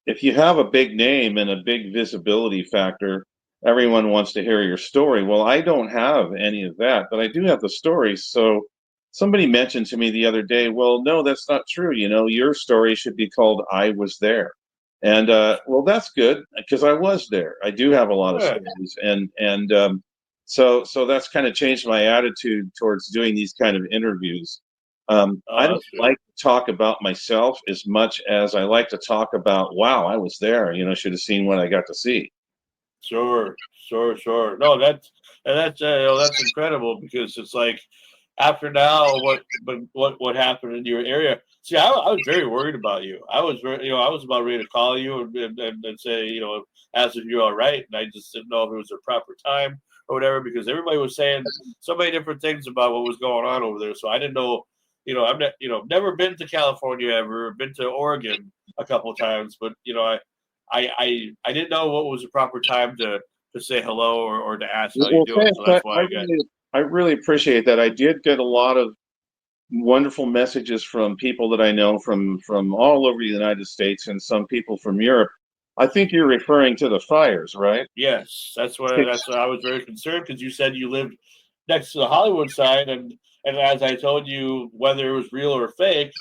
if you have a big name and a big visibility factor, everyone wants to hear your story. Well, I don't have any of that, but I do have the story. So somebody mentioned to me the other day, well, no, that's not true. Your story should be called "I Was There." And well, that's good, because I was there. I do have a lot of stories, and so that's kind of changed my attitude towards doing these kind of interviews. I don't like to talk about myself as much as I like to talk about, wow, I was there. Should have seen what I got to see. Sure. No, that's incredible, because it's like, after now, what happened in your area? See, I was very worried about you. I was I was about ready to call you and say, ask if you're all right, and I just didn't know if it was a proper time or whatever, because everybody was saying so many different things about what was going on over there. So I didn't know. I've never been to California ever. Been to Oregon a couple times, but I didn't know what was the proper time to say hello or to ask how you doing. So that's why I really appreciate that. I did get a lot of wonderful messages from people that I know from all over the United States, and some people from Europe. I think you're referring to the fires, right? Yes, that's why I was very concerned, because you said you lived next to the Hollywood sign, and as I told you, whether it was real or fake,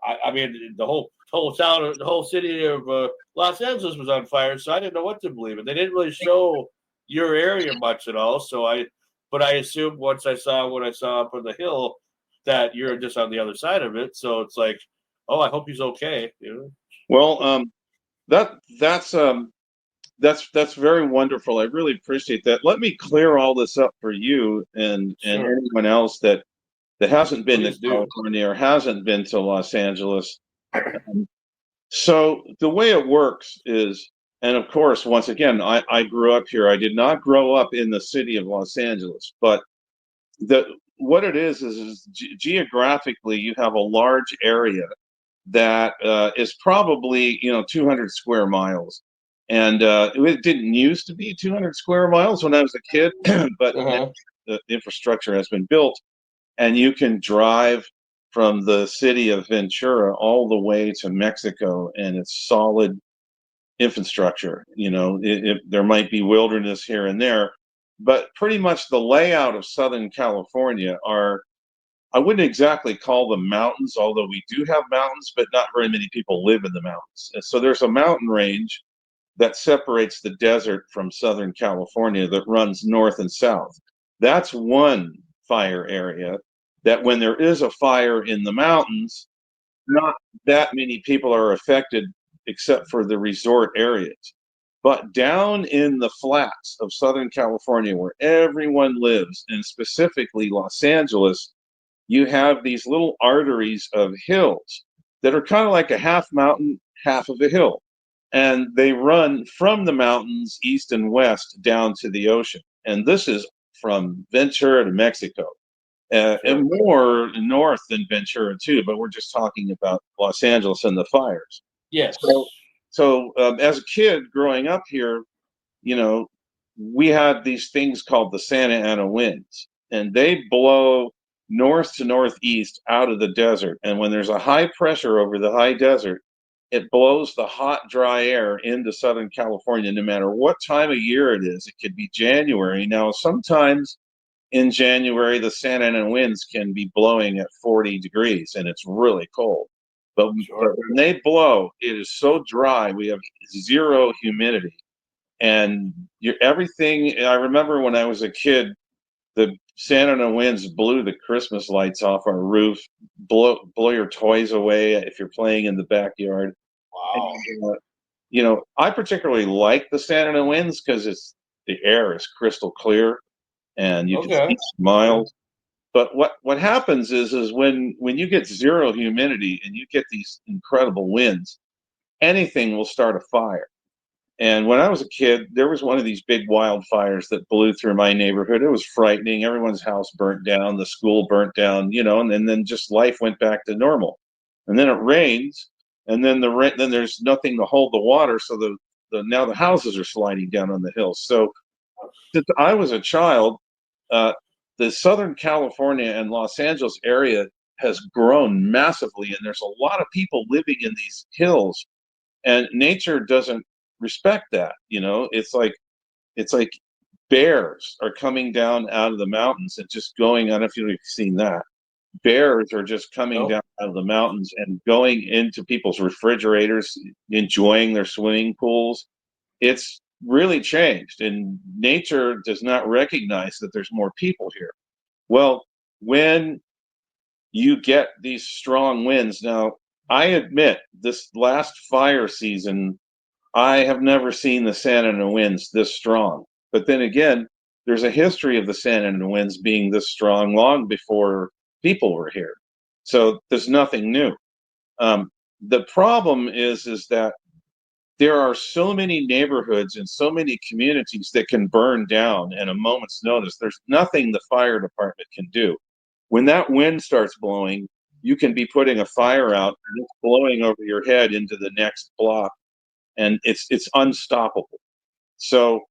I mean, the whole town, the whole city of Los Angeles was on fire, so I didn't know what to believe. And they didn't really show your area much at all. But I assumed once I saw what I saw up on the hill, that you're just on the other side of it. So it's like, oh, I hope he's okay. Well, that's very wonderful. I really appreciate that. Let me clear all this up for you and anyone else that hasn't been to California or hasn't been to Los Angeles. So the way it works is, and of course, once again, I grew up here. I did not grow up in the city of Los Angeles, but what it is geographically, you have a large area that is probably 200 square miles, and it didn't used to be 200 square miles when I was a kid, but the infrastructure has been built, and you can drive from the city of Ventura all the way to Mexico, and it's solid infrastructure. There might be wilderness here and there, but pretty much the layout of Southern California I wouldn't exactly call them mountains, although we do have mountains, but not very many people live in the mountains. And so there's a mountain range that separates the desert from Southern California that runs north and south. That's one fire area that, when there is a fire in the mountains, not that many people are affected except for the resort areas. But down in the flats of Southern California, where everyone lives, and specifically Los Angeles, you have these little arteries of hills that are kind of like a half mountain, half of a hill. And they run from the mountains east and west down to the ocean. And this is from Ventura to Mexico. And more north than Ventura too, but we're just talking about Los Angeles and the fires. Yes. So as a kid growing up here, we had these things called the Santa Ana winds, and they blow north to northeast out of the desert. And when there's a high pressure over the high desert, it blows the hot, dry air into Southern California, no matter what time of year it is. It could be January. Now, sometimes in January, the Santa Ana winds can be blowing at 40 degrees, and it's really cold. But, Sure. but when they blow, it is so dry. We have zero humidity, and everything. I remember when I was a kid, the Santa Ana winds blew the Christmas lights off our roof, blow your toys away if you're playing in the backyard. Wow. And, I particularly like the Santa Ana winds because the air is crystal clear, and you can see miles. But what happens is when you get zero humidity and you get these incredible winds, anything will start a fire. And when I was a kid, there was one of these big wildfires that blew through my neighborhood. It was frightening. Everyone's house burnt down, the school burnt down, and then just life went back to normal. And then it rains, and then then there's nothing to hold the water, so now the houses are sliding down on the hills. So since I was a child, the Southern California and Los Angeles area has grown massively, and there's a lot of people living in these hills, and nature doesn't respect that. It's like bears are coming down out of the mountains and just going. I don't know if you've seen that. Bears are just coming down out of the mountains and going into people's refrigerators, enjoying their swimming pools. It's really changed, and nature does not recognize that there's more people here. Well, when you get these strong winds, now I admit this last fire season, I have never seen the Santa Ana winds this strong. But then again, there's a history of the Santa Ana winds being this strong long before people were here. So there's nothing new. The problem is that there are so many neighborhoods and so many communities that can burn down at a moment's notice. There's nothing the fire department can do. When that wind starts blowing, you can be putting a fire out and it's blowing over your head into the next block, and it's unstoppable. So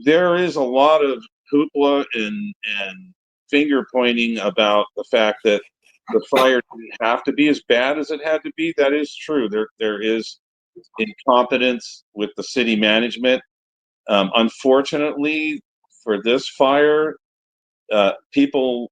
there is a lot of hoopla and finger pointing about the fact that the fire didn't have to be as bad as it had to be. That is true. There is incompetence with the city management. Unfortunately, for this fire, people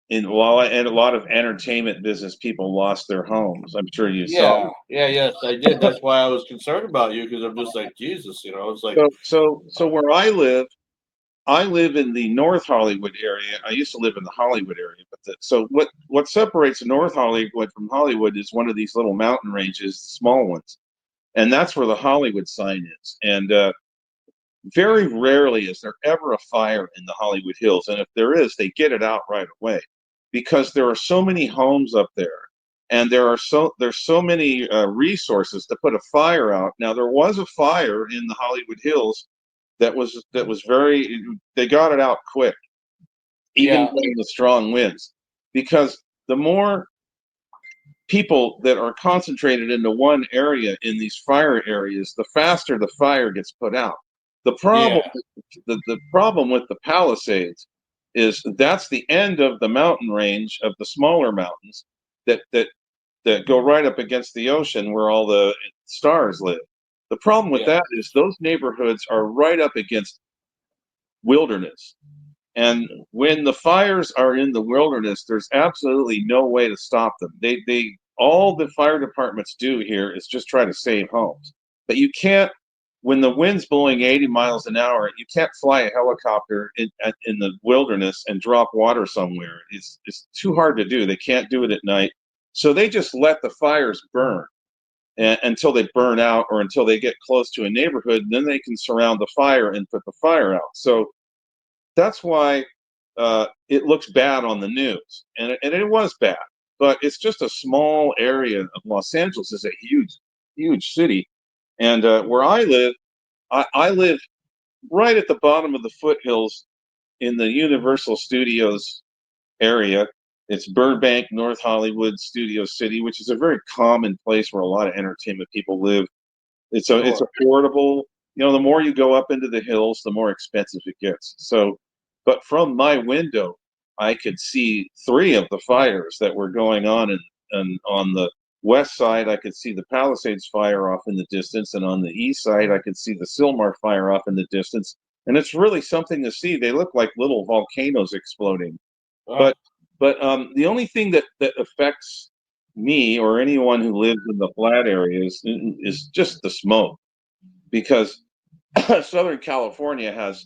and a lot of entertainment business people lost their homes. I'm sure you saw. Yes, I did. That's why I was concerned about you, because I'm just like, Jesus, it's like, So where I live in the North Hollywood area. I used to live in the Hollywood area, but so what separates North Hollywood from Hollywood is one of these little mountain ranges, the small ones, and that's where the Hollywood sign is. And very rarely is there ever a fire in the Hollywood Hills, and if there is, they get it out right away, because there are so many homes up there, and there's so many resources to put a fire out. Now, there was a fire in the Hollywood Hills that was they got it out quick, even with the strong winds, because the more people that are concentrated into one area in these fire areas, the faster the fire gets put out. The problem with the Palisades is that's the end of the mountain range of the smaller mountains that go right up against the ocean where all the stars live. The problem with that is those neighborhoods are right up against wilderness. And when the fires are in the wilderness, there's absolutely no way to stop them. All the fire departments do here is just try to save homes. But you can't, when the wind's blowing 80 miles an hour, you can't fly a helicopter in the wilderness and drop water somewhere. It's too hard to do. They can't do it at night. So they just let the fires burn until they burn out, or until they get close to a neighborhood. And then they can surround the fire and put the fire out. So that's why it looks bad on the news. And it was bad. But it's just a small area of Los Angeles. Is a huge, huge city. And where I live, I live right at the bottom of the foothills in the Universal Studios area. It's Burbank, North Hollywood, Studio City, which is a very common place where a lot of entertainment people live. It's affordable. The more you go up into the hills, the more expensive it gets. So, but from my window, I could see 3 of the fires that were going on, and on the west side, I could see the Palisades fire off in the distance, and on the east side, I could see the Sylmar fire off in the distance. And it's really something to see. They look like little volcanoes exploding. But the only thing that affects me or anyone who lives in the flat areas is just the smoke, because Southern California has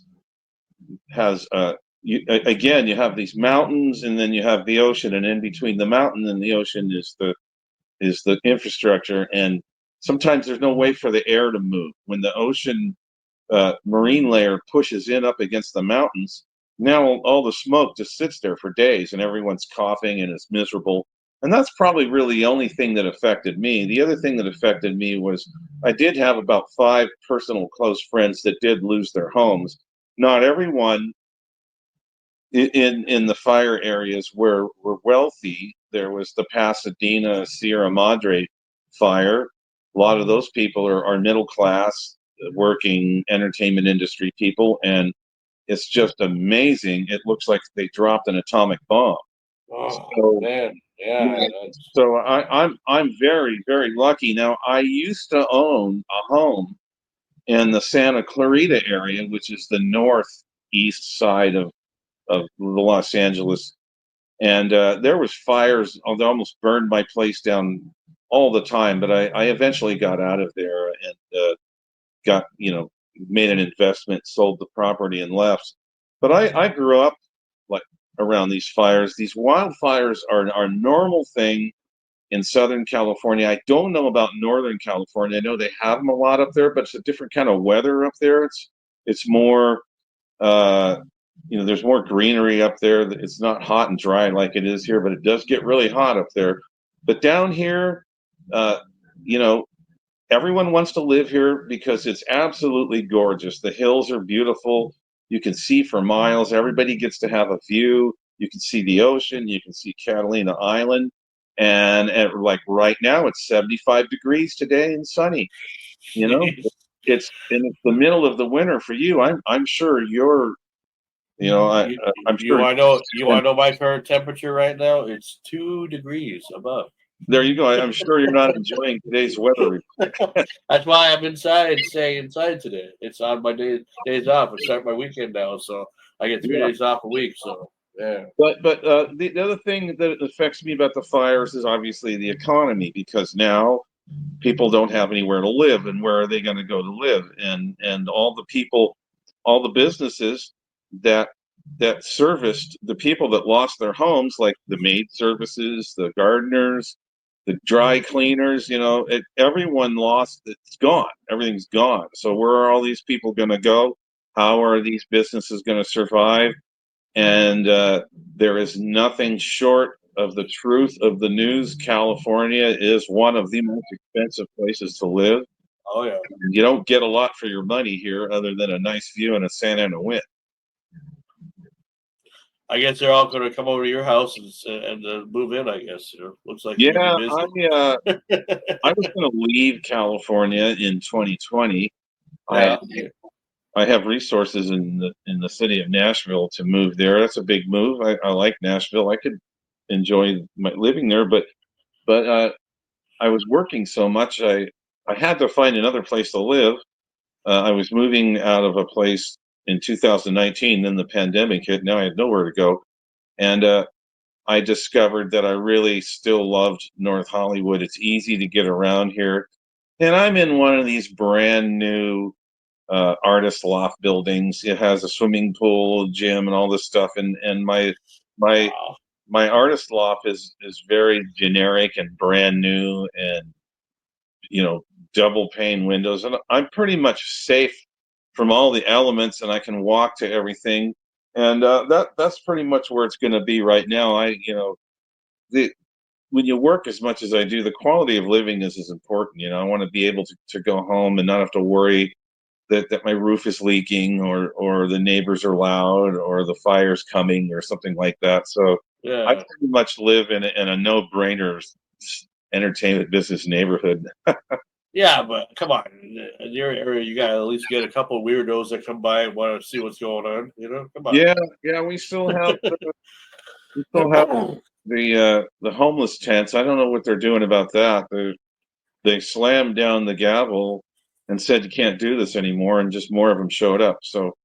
again, you have these mountains, and then you have the ocean, and in between the mountain and the ocean is the infrastructure, and sometimes there's no way for the air to move when the ocean marine layer pushes in up against the mountains. Now all the smoke just sits there for days, and everyone's coughing and it's miserable. And that's probably really the only thing that affected me. The other thing that affected me was I did have about 5 personal close friends that did lose their homes. Not everyone in the fire areas were wealthy. There was the Pasadena Sierra Madre fire. A lot of those people are middle class, working entertainment industry people, and it's just amazing. It looks like they dropped an atomic bomb. Oh, So, man. Yeah. so I'm very, very lucky. Now, I used to own a home in the Santa Clarita area, which is the northeast side of the Los Angeles, and there was fires. They almost burned my place down all the time, but I eventually got out of there and got, made an investment, sold the property, and left. But I grew up like around these fires. These wildfires are a normal thing in Southern California. I don't know about Northern California. I know they have them a lot up there, but it's a different kind of weather up there. It's more there's more greenery up there. It's not hot and dry like it is here, but it does get really hot up there. But down here, everyone wants to live here because it's absolutely gorgeous. The hills are beautiful. You can see for miles. Everybody gets to have a view. You can see the ocean. You can see Catalina Island. And like right now, it's 75 degrees today and sunny. It's the middle of the winter for you. I'm sure you're. I'm You sure. want to know my current temperature right now? It's 2 degrees above. There you go. I'm sure you're not enjoying today's weather. That's why I'm staying inside today. It's on my days off. I start my weekend now, so I get 3 days off a week. So yeah. But the other thing that affects me about the fires is obviously the economy, because now people don't have anywhere to live, and where are they going to go to live? And all the businesses that serviced the people that lost their homes, like the maid services, the gardeners, the dry cleaners, everyone lost. It's gone. Everything's gone. So where are all these people going to go? How are these businesses going to survive? And there is nothing short of the truth of the news. California is one of the most expensive places to live. Oh yeah. You don't get a lot for your money here other than a nice view and a Santa Ana wind. I guess they're all going to come over to your house and move in. I guess looks like Yeah, you're busy. I was going to leave California in 2020. Yeah. I have resources in the city of Nashville to move there. That's a big move. I like Nashville. I could enjoy living there, but I was working so much. I had to find another place to live. I was moving out of a place in 2019. Then the pandemic hit. Now I had nowhere to go, and I discovered that I really still loved North Hollywood. It's easy to get around here, and I'm in one of these brand new artist loft buildings. It has a swimming pool, gym, and all this stuff. And my artist loft is very generic and brand new, and double pane windows, and I'm pretty much safe from all the elements, and I can walk to everything. And that's pretty much where it's going to be right now. When you work as much as I do, the quality of living is important. I want to be able to go home and not have to worry that my roof is leaking, or the neighbors are loud, or the fire's coming, or something like that. So Yeah. I pretty much live in a no-brainer entertainment business neighborhood. Yeah, but come on, in your area, you got to at least get a couple of weirdos that come by and want to see what's going on. Come on. Yeah, we still have the homeless tents. I don't know what they're doing about that. They slammed down the gavel and said you can't do this anymore, and just more of them showed up. So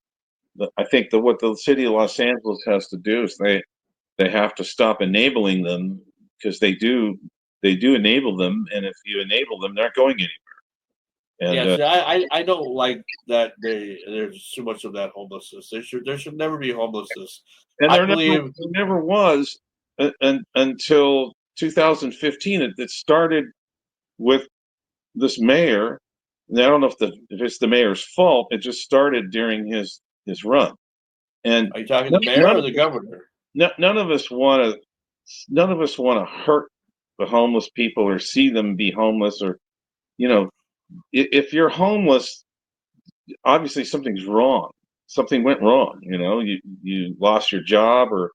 I think what the city of Los Angeles has to do is they have to stop enabling them, because they they do enable them, and if you enable them, they're not going anywhere. And Yeah, see, I don't like that there's too much of that homelessness. There should never be homelessness. and I there believe never was until 2015. It started with this mayor. And I don't know if it's the mayor's fault. It just started during his run. And are you talking the mayor or the governor? none of us want to hurt the homeless people or see them be homeless, or if you're homeless, obviously something's wrong. Something went wrong. You lost your job, or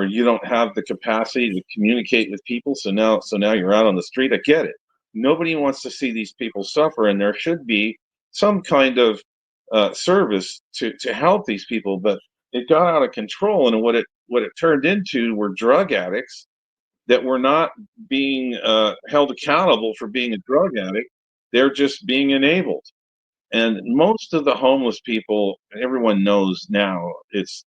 you don't have the capacity to communicate with people. So now you're out on the street. I get it. Nobody wants to see these people suffer, and there should be some kind of service to help these people. But it got out of control, and what it turned into were drug addicts that were not being held accountable for being a drug addict. They're just being enabled. And most of the homeless people, everyone knows now, it's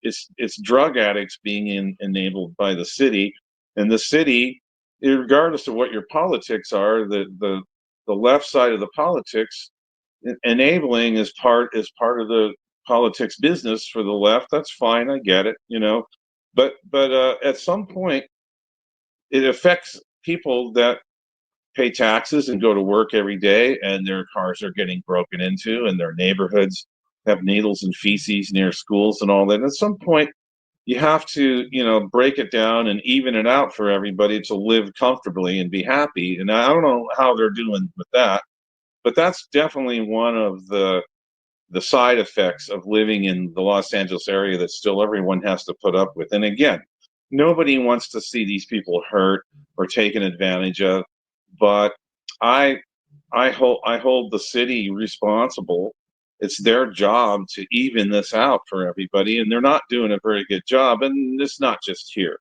drug addicts being enabled by the city. And the city, regardless of what your politics are, the left side of the politics, enabling is part of the politics business for the left. That's fine, I get it, but at some point, it affects people that pay taxes and go to work every day, and their cars are getting broken into, and their neighborhoods have needles and feces near schools and all that. And at some point, you have to, break it down and even it out for everybody to live comfortably and be happy. And I don't know how they're doing with that, but that's definitely one of the side effects of living in the Los Angeles area that still everyone has to put up with. And again, nobody wants to see these people hurt or taken advantage of. But I hold the city responsible. It's their job to even this out for everybody, and they're not doing a very good job. And it's not just here;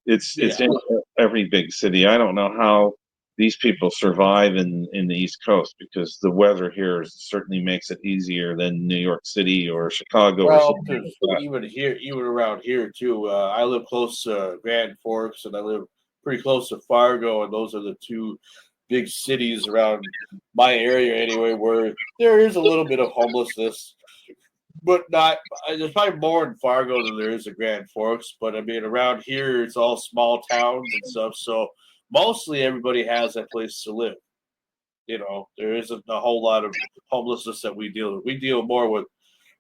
it's in every big city. I don't know how these people survive in the East Coast, because the weather here certainly makes it easier than New York City or Chicago. Well, or like even around here too. I live close to Grand Forks, and I live pretty close to Fargo, and those are the two big cities around my area anyway, where there is a little bit of homelessness, but not. There's probably more in Fargo than there is in Grand Forks. But I mean, around here, it's all small towns and stuff, so mostly everybody has a place to live. There isn't a whole lot of homelessness that we deal with. We deal more with,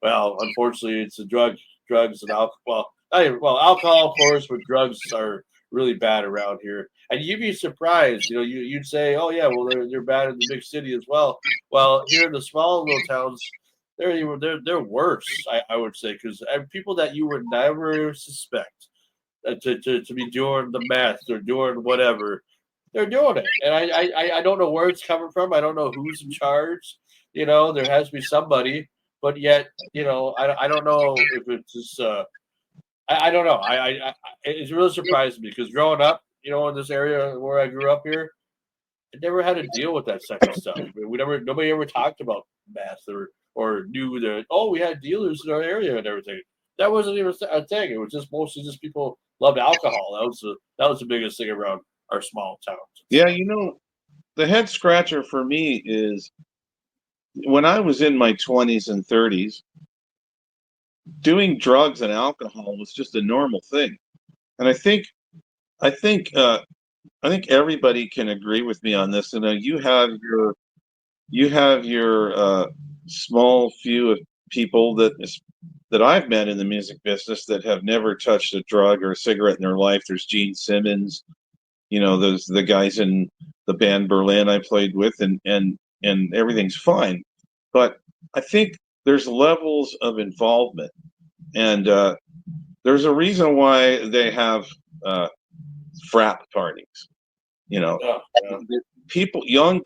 well, unfortunately, it's the drugs and alcohol. Alcohol, of course, but drugs are really bad around here. And you'd be surprised, you'd say, oh yeah, well they're bad in the big city as well. Well, here in the small little towns, they're worse, I would say, because people that you would never suspect to be doing the meth or doing whatever, they're doing it. And I don't know where it's coming from. I don't know who's in charge. There has to be somebody, but yet, I don't know if it's just I don't know. It's really surprising me, because growing up, in this area where I grew up here, I never had to deal with that second stuff. Nobody ever talked about meth or knew that, we had dealers in our area and everything. That wasn't even a thing. It was just mostly just people loved alcohol. That was the biggest thing around our small towns. Yeah, the head scratcher for me is when I was in my 20s and 30s, doing drugs and alcohol was just a normal thing. And I think everybody can agree with me on this. You have your small few of people that I've met in the music business that have never touched a drug or a cigarette in their life. There's Gene Simmons, those the guys in the band Berlin I played with, and everything's fine. But I think there's levels of involvement, and there's a reason why they have frat parties. Young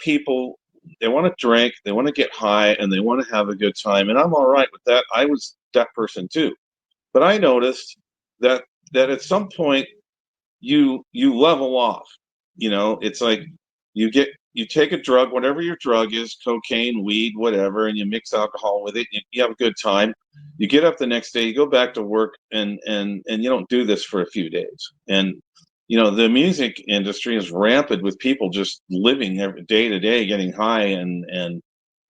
people, they want to drink, they want to get high, and they want to have a good time, and I'm all right with that. I was that person too, but I noticed that at some point you level off. It's like you take a drug, whatever your drug is, cocaine, weed, whatever, and you mix alcohol with it. You have a good time. You get up the next day, you go back to work, and you don't do this for a few days. And the music industry is rampant with people just living every day to day, getting high, and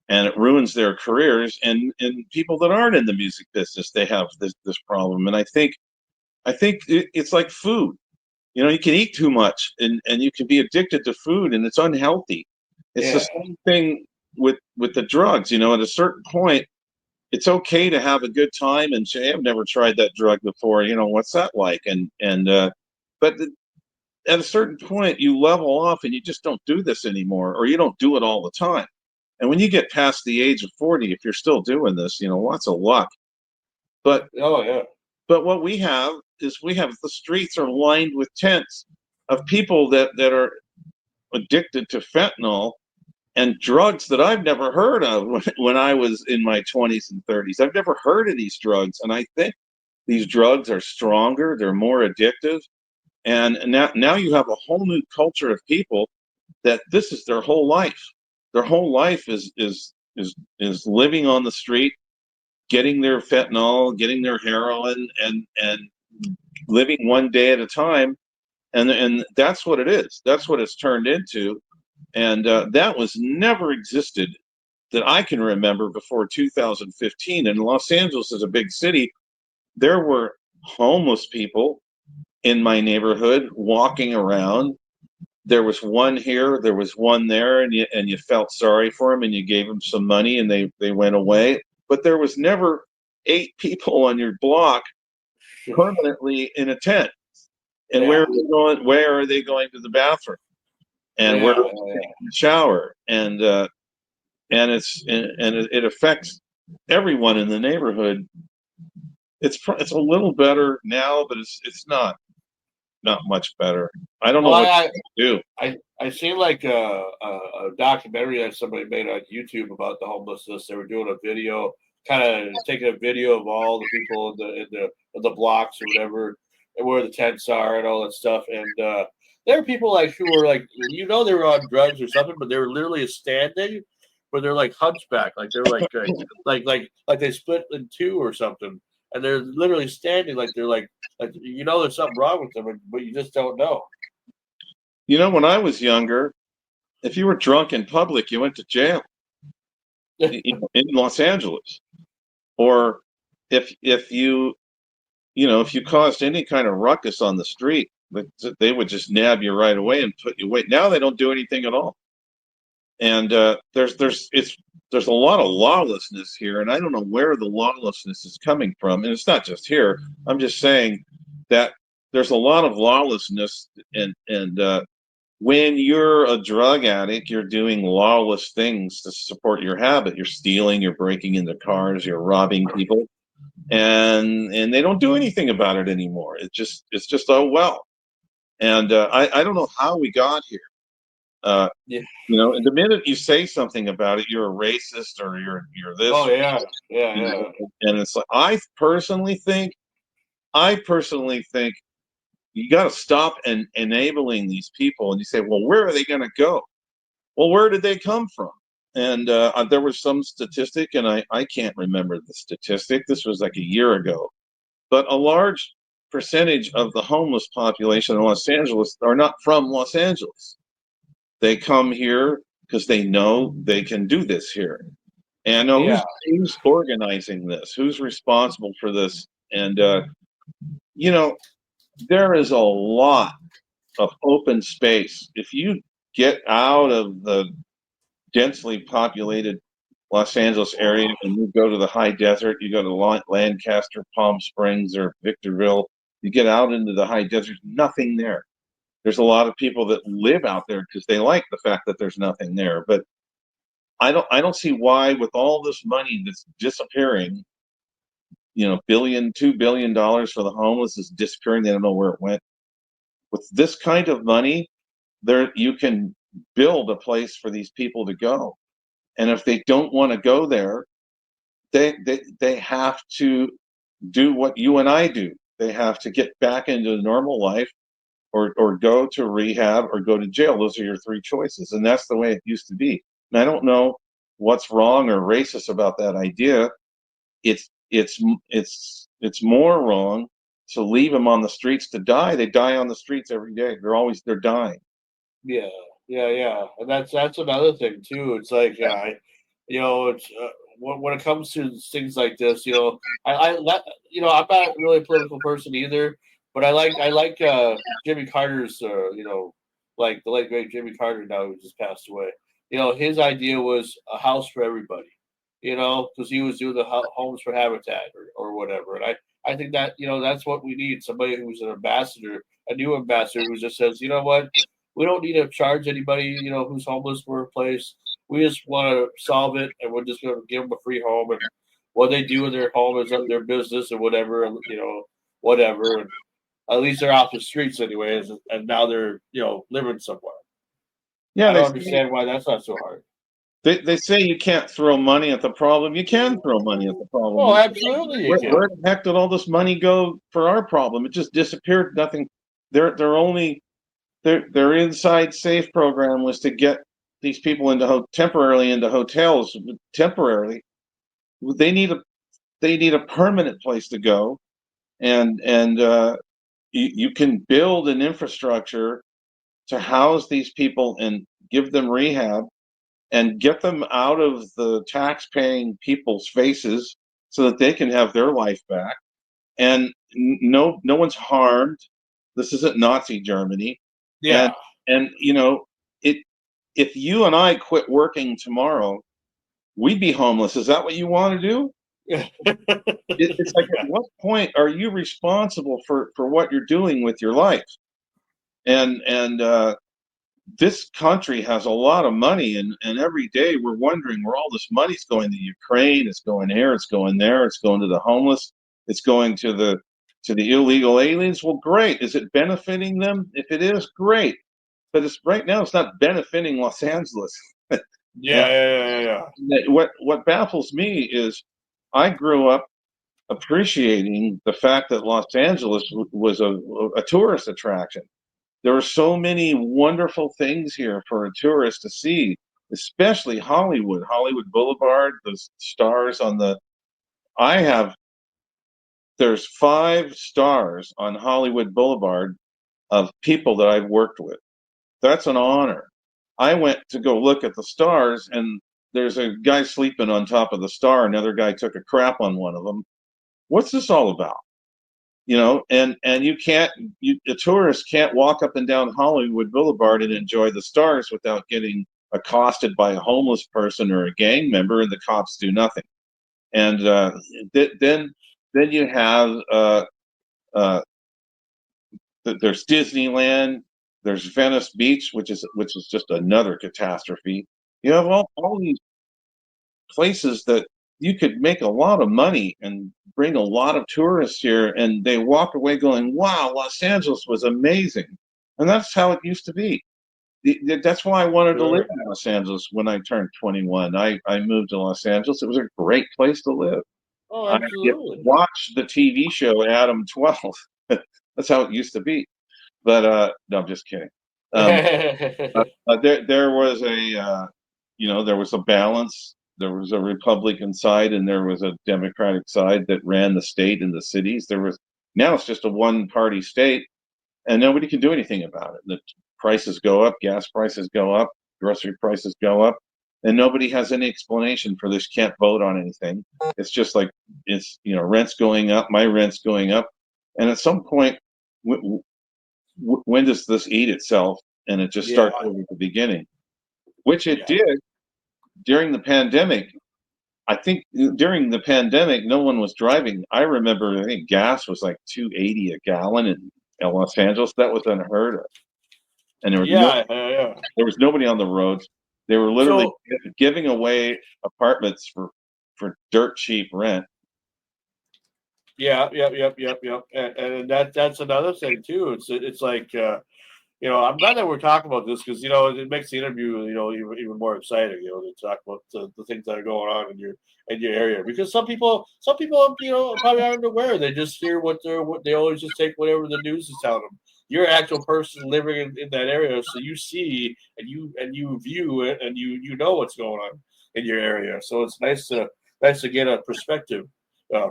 it ruins their careers. And people that aren't in the music business, they have this problem. And I think it's like food. You can eat too much, and you can be addicted to food, and it's unhealthy. It's the same thing with the drugs. At a certain point, it's okay to have a good time and say, I've never tried that drug before. What's that like? But at a certain point, you level off and you just don't do this anymore, or you don't do it all the time. And when you get past the age of 40, if you're still doing this, lots of luck. But But what we have is the streets are lined with tents of people that are addicted to fentanyl and drugs that I've never heard of when I was in my 20s and 30s. I've never heard of these drugs, and I think these drugs are stronger, they're more addictive, and now you have a whole new culture of people that this is their whole life. Their whole life is living on the street, getting their fentanyl, getting their heroin, and living one day at a time, and that's what it is. That's what it's turned into, and that was never existed that I can remember before 2015. And Los Angeles is a big city. There were homeless people in my neighborhood walking around. There was one here, there was one there, and you felt sorry for them, and you gave them some money, and they went away. But there was never 8 people on your block permanently in a tent. And where are they going? Where are they going to the bathroom? And where are they taking a shower? And it affects everyone in the neighborhood. It's a little better now, but it's not much better. I don't know what to do. I seen like a documentary that somebody made on YouTube about the homelessness. They were doing a video, kind of taking a video of all the people in the blocks or whatever, and where the tents are and all that stuff. And there are people like who were like, they were on drugs or something, but they were literally standing, but they're like hunchback, like they're like like they split in two or something, and they're literally standing like they're like there's something wrong with them, but you just don't know. When I was younger, if you were drunk in public, you went to jail in Los Angeles. Or if you caused any kind of ruckus on the street, they would just nab you right away and put you away. Now they don't do anything at all. And there's a lot of lawlessness here, and I don't know where the lawlessness is coming from. And it's not just here. I'm just saying that there's a lot of lawlessness, and when you're a drug addict, you're doing lawless things to support your habit. You're stealing, you're breaking into cars, you're robbing people, and they don't do anything about it anymore. It's just oh well. And I don't know how we got here. And the minute you say something about it, you're a racist or you're this. Oh yeah. And it's like I personally think you got to stop and enabling these people. And you say, well, where are they going to go? Well, where did they come from? And there was some statistic, and I can't remember the statistic. This was like a year ago. But a large percentage of the homeless population in Los Angeles are not from Los Angeles. They come here because they know they can do this here. And who's organizing this? Who's responsible for this? And, there is a lot of open space. If you get out of the densely populated Los Angeles area and you go to the high desert, you go to Lancaster, Palm Springs, or Victorville, you get out into the high desert, nothing there. There's a lot of people that live out there because they like the fact that there's nothing there. But I don't see why, with all this money that's disappearing, $2 billion for the homeless is disappearing. They don't know where it went. With this kind of money, you can build a place for these people to go. And if they don't want to go there, they have to do what you and I do. They have to get back into normal life, or go to rehab or go to jail. Those are your 3 choices. And that's the way it used to be. And I don't know what's wrong or racist about that idea. It's more wrong to leave them on the streets to die. They die on the streets every day. They're dying. Yeah, and that's another thing too. It's like it's when it comes to things like this, I'm not really a political person either, but I like Jimmy Carter's, like the late great Jimmy Carter now who just passed away. His idea was a house for everybody, because he was doing the homes for Habitat or whatever, and I think that that's what we need, somebody who's an ambassador, a new ambassador who just says, you know what. We don't need to charge anybody, who's homeless for a place. We just want to solve it, and we're just going to give them a free home. And what they do in their home is their business or whatever, whatever. And at least they're off the streets anyways, and now they're, living somewhere. Yeah, I don't understand why that's not so hard. They say you can't throw money at the problem. You can throw money at the problem. Oh, absolutely you can. Where the heck did all this money go for our problem? It just disappeared. Nothing. Their inside safe program was to get these people temporarily into hotels. Temporarily, they need a permanent place to go, and you can build an infrastructure to house these people and give them rehab and get them out of the tax-paying people's faces so that they can have their life back. And no one's harmed. This isn't Nazi Germany. Yeah. And if you and I quit working tomorrow, we'd be homeless. Is that what you want to do? It's like, at what point are you responsible for what you're doing with your life? And this country has a lot of money, and every day we're wondering where all this money's going. To Ukraine, it's going here, it's going there, it's going to the homeless, it's going to the illegal aliens. Well, great. Is it benefiting them? If it is, great. But right now it's not benefiting Los Angeles. Yeah. What baffles me is I grew up appreciating the fact that Los Angeles was a tourist attraction. There were so many wonderful things here for a tourist to see, especially Hollywood Boulevard, the stars on the. There's 5 stars on Hollywood Boulevard of people that I've worked with. That's an honor. I went to go look at the stars, and there's a guy sleeping on top of the star. Another guy took a crap on one of them. What's this all about? And a tourist can't walk up and down Hollywood Boulevard and enjoy the stars without getting accosted by a homeless person or a gang member, and the cops do nothing. And then you have there's Disneyland, there's Venice Beach, which is just another catastrophe. You have all these places that you could make a lot of money and bring a lot of tourists here, and they walk away going, "Wow, Los Angeles was amazing," and that's how it used to be. That's why I wanted to live in Los Angeles when I turned 21. I moved to Los Angeles. It was a great place to live. Oh, absolutely. Watch the TV show Adam 12. That's how it used to be. But no, I'm just kidding. There was there was a balance. There was a Republican side and there was a Democratic side that ran the state and the cities. Now it's just a one-party state, and nobody can do anything about it. The prices go up, gas prices go up, grocery prices go up, and nobody has any explanation for this. Can't vote on anything. It's just like rent's going up, my rent's going up, and at some point, when does this eat itself? And it just starts over at the beginning, which it did during the pandemic. I think during the pandemic, no one was driving. I remember, I think gas was like $2.80 a gallon in Los Angeles. That was unheard of. And there was nobody on the roads. They were literally giving away apartments for dirt cheap rent. Yep. And that's another thing too. It's like I'm glad that we're talking about this because it makes the interview even more exciting. To talk about the things that are going on in your area, because some people probably aren't aware. They just hear what they always just take whatever the news is telling them. You're an actual person living in that area, so you see and you view it and you know what's going on in your area. So it's nice to get a perspective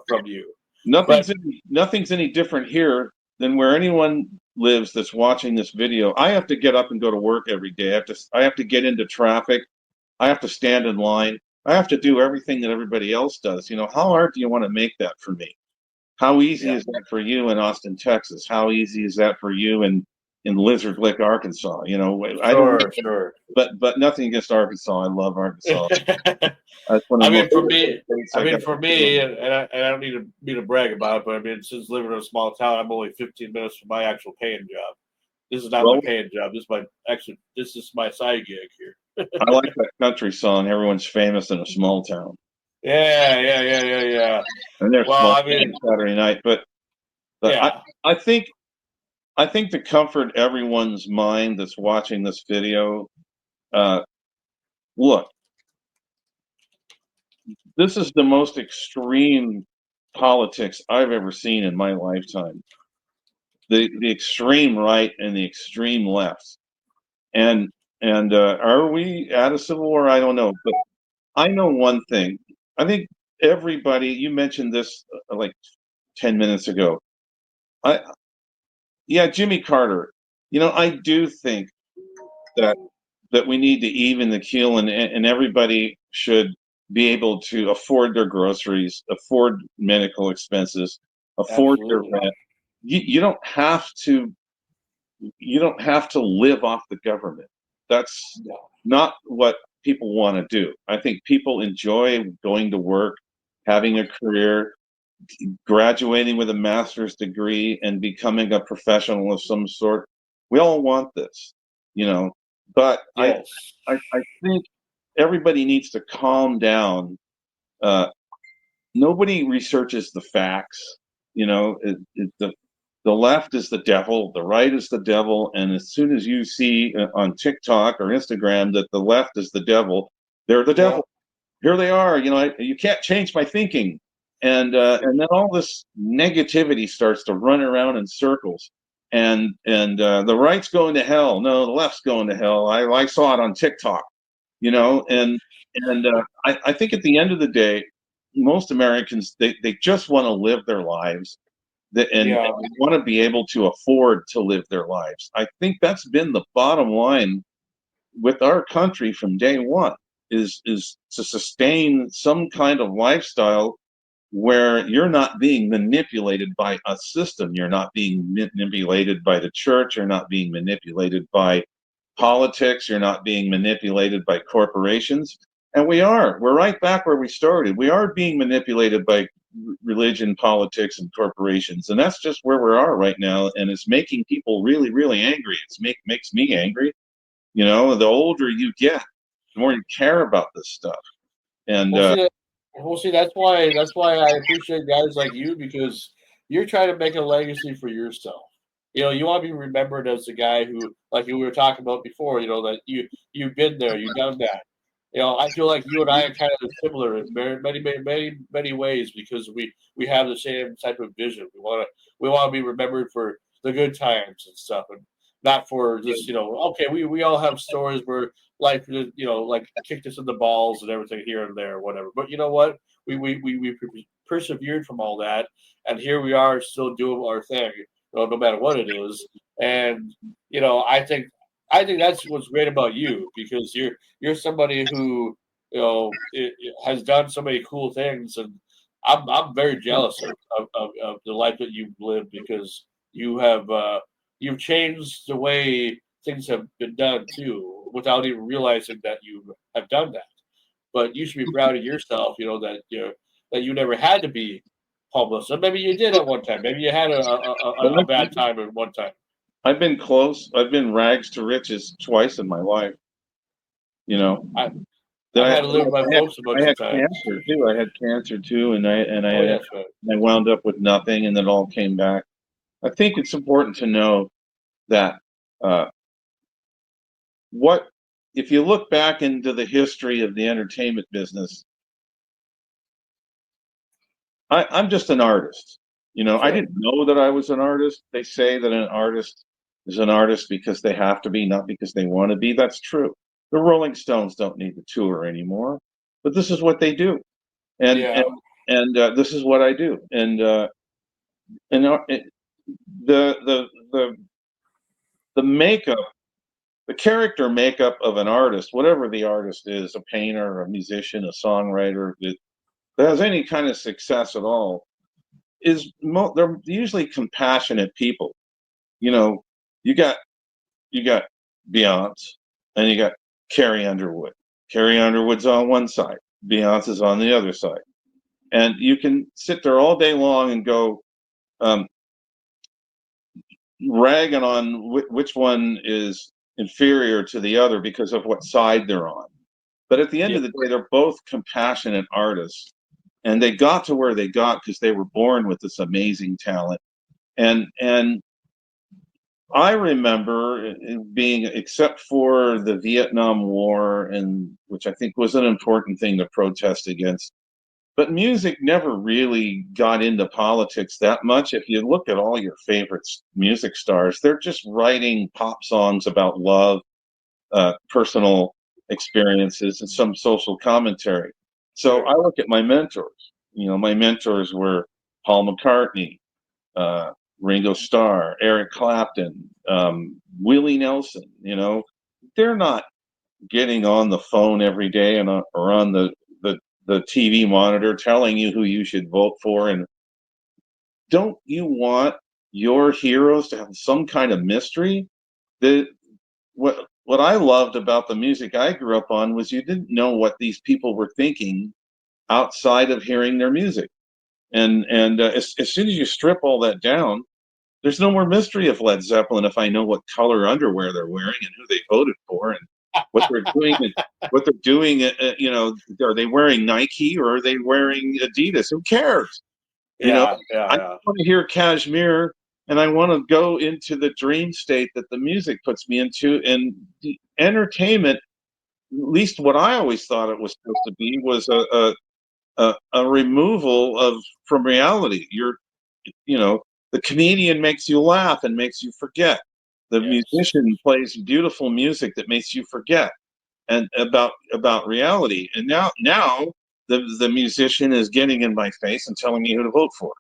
from you. Nothing's any different here than where anyone lives that's watching this video. I have to get up and go to work every day. I have to get into traffic. I have to stand in line. I have to do everything that everybody else does. You know, how hard do you want to make that for me? How easy is that for you in Austin, Texas? How easy is that for you in Lizard Lick, Arkansas? You know, Sure. But nothing against Arkansas. I love Arkansas. That's one of I the mean, most for me, states I mean, got for to me, do. and I don't need to brag about it, but I mean, since living in a small town, I'm only 15 minutes from my actual paying job. This is not my Well, paying job. This is my side gig here. I like that country song. Everyone's famous in a small town, Yeah. and there's Well, small I mean, town Saturday night. But yeah, I think to comfort everyone's mind that's watching this video, look, this is the most extreme politics I've ever seen in my lifetime. The extreme right and the extreme left, and are we at a civil war? I don't know, but I know one thing. I think everybody. You mentioned this like 10 minutes ago. Jimmy Carter. You know, I do think that we need to even the keel, and everybody should be able to afford their groceries, afford medical expenses, afford their absolutely. rent. You don't have to live off the government. That's not what people want to do. I think people enjoy going to work, having a career, graduating with a master's degree, and becoming a professional of some sort. We all want this, you know. But Yes. I think everybody needs to calm down. Nobody researches the facts. You know, the left is the devil, the right is the devil, and as soon as you see on TikTok or Instagram that the left is the devil, they're the devil. Here they are. You know, you can't change my thinking, and then all this negativity starts to run around in circles. And the right's going to hell. No, the left's going to hell. I saw it on TikTok. You know, and I think at the end of the day, most Americans they just want to live their lives, and Yeah. they want to be able to afford to live their lives. I think that's been the bottom line with our country from day one is to sustain some kind of lifestyle where you're not being manipulated by a system, you're not being manipulated by the church, you're not being manipulated by politics, you're not being manipulated by corporations. And we're right back where we started. We are being manipulated by religion, politics, and corporations, and that's just where we are right now. And it's making people really, really angry. Makes me angry. You know, the older you get, the more you care about this stuff. And See, that's why I appreciate guys like you, because you're trying to make a legacy for yourself. You know, you want to be remembered as the guy who, like we were talking about before, you know, that you've been there, you've done that. You know, I feel like you and I are kind of similar in many ways, because we have the same type of vision. We want to be remembered for the good times and stuff, and not for just, you know, okay, we all have stories where life, you know, like kicked us in the balls and everything here and there, whatever. But you know what? We persevered from all that, and here we are still doing our thing, you know, no matter what it is. And you know, I think that's what's great about you, because you're somebody who, you know, has done so many cool things, and I'm very jealous of the life that you've lived, because you have you've changed the way things have been done too, without even realizing that you have done that. But you should be proud of yourself, you know, that you never had to be homeless. Or maybe you did at one time. Maybe you had a bad time at one time. I've been close. I've been rags to riches twice in my life. You know, I've had to live with my folks a bunch I of had times. cancer too. I had cancer too, and Oh yes, right. I wound up with nothing, and then it all came back. I think it's important to know that uh, what if you look back into the history of the entertainment business, I'm just an artist. You know, I Sure. didn't know that I was an artist. They say that an artist is an artist because they have to be, not because they want to be. That's true. The Rolling Stones don't need to tour anymore, but this is what they do. And Yeah. this is what I do. The makeup, the character makeup of an artist, whatever the artist is, a painter, a musician, a songwriter, that has any kind of success at all, they're usually compassionate people. You know, you got Beyonce, and you got Carrie Underwood. Carrie Underwood's on one side, Beyonce's on the other side, and you can sit there all day long and go ragging on which one is inferior to the other because of what side they're on. But at the end of the day, they're both compassionate artists, and they got to where they got because they were born with this amazing talent. And I remember being, except for the Vietnam War, and which I think was an important thing to protest against, but music never really got into politics that much. If you look at all your favorite music stars, they're just writing pop songs about love, personal experiences, and some social commentary. So I look at my mentors. You know, my mentors were Paul McCartney, Ringo Starr, Eric Clapton, Willie Nelson. You know, they're not getting on the phone every day or on the TV monitor telling you who you should vote for. And don't you want your heroes to have some kind of mystery? What I loved about the music I grew up on was you didn't know what these people were thinking outside of hearing their music. And as soon as you strip all that down, there's no more mystery of Led Zeppelin if I know what color underwear they're wearing and who they voted for and what they're doing. What they're doing, you know, are they wearing Nike or are they wearing Adidas? Who cares? You know, I want to hear Kashmir, and I want to go into the dream state that the music puts me into. And the entertainment, at least what I always thought it was supposed to be, was a removal from reality. You know, the comedian makes you laugh and makes you forget. The musician plays beautiful music that makes you forget and about reality. And now the musician is getting in my face and telling me who to vote for.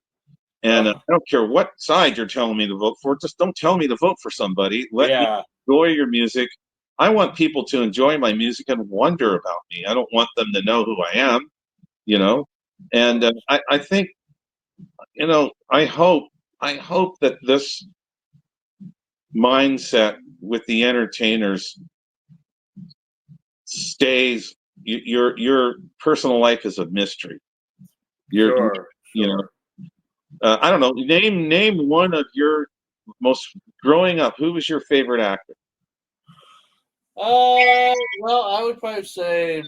And I don't care what side you're telling me to vote for. Just don't tell me to vote for somebody. Let me enjoy your music. I want people to enjoy my music and wonder about me. I don't want them to know who I am, you know. And I think, you know, I hope that this mindset with the entertainers stays. Your personal life is a mystery. You know, I don't know. Name one of your most growing up. Who was your favorite actor? Well, I would probably say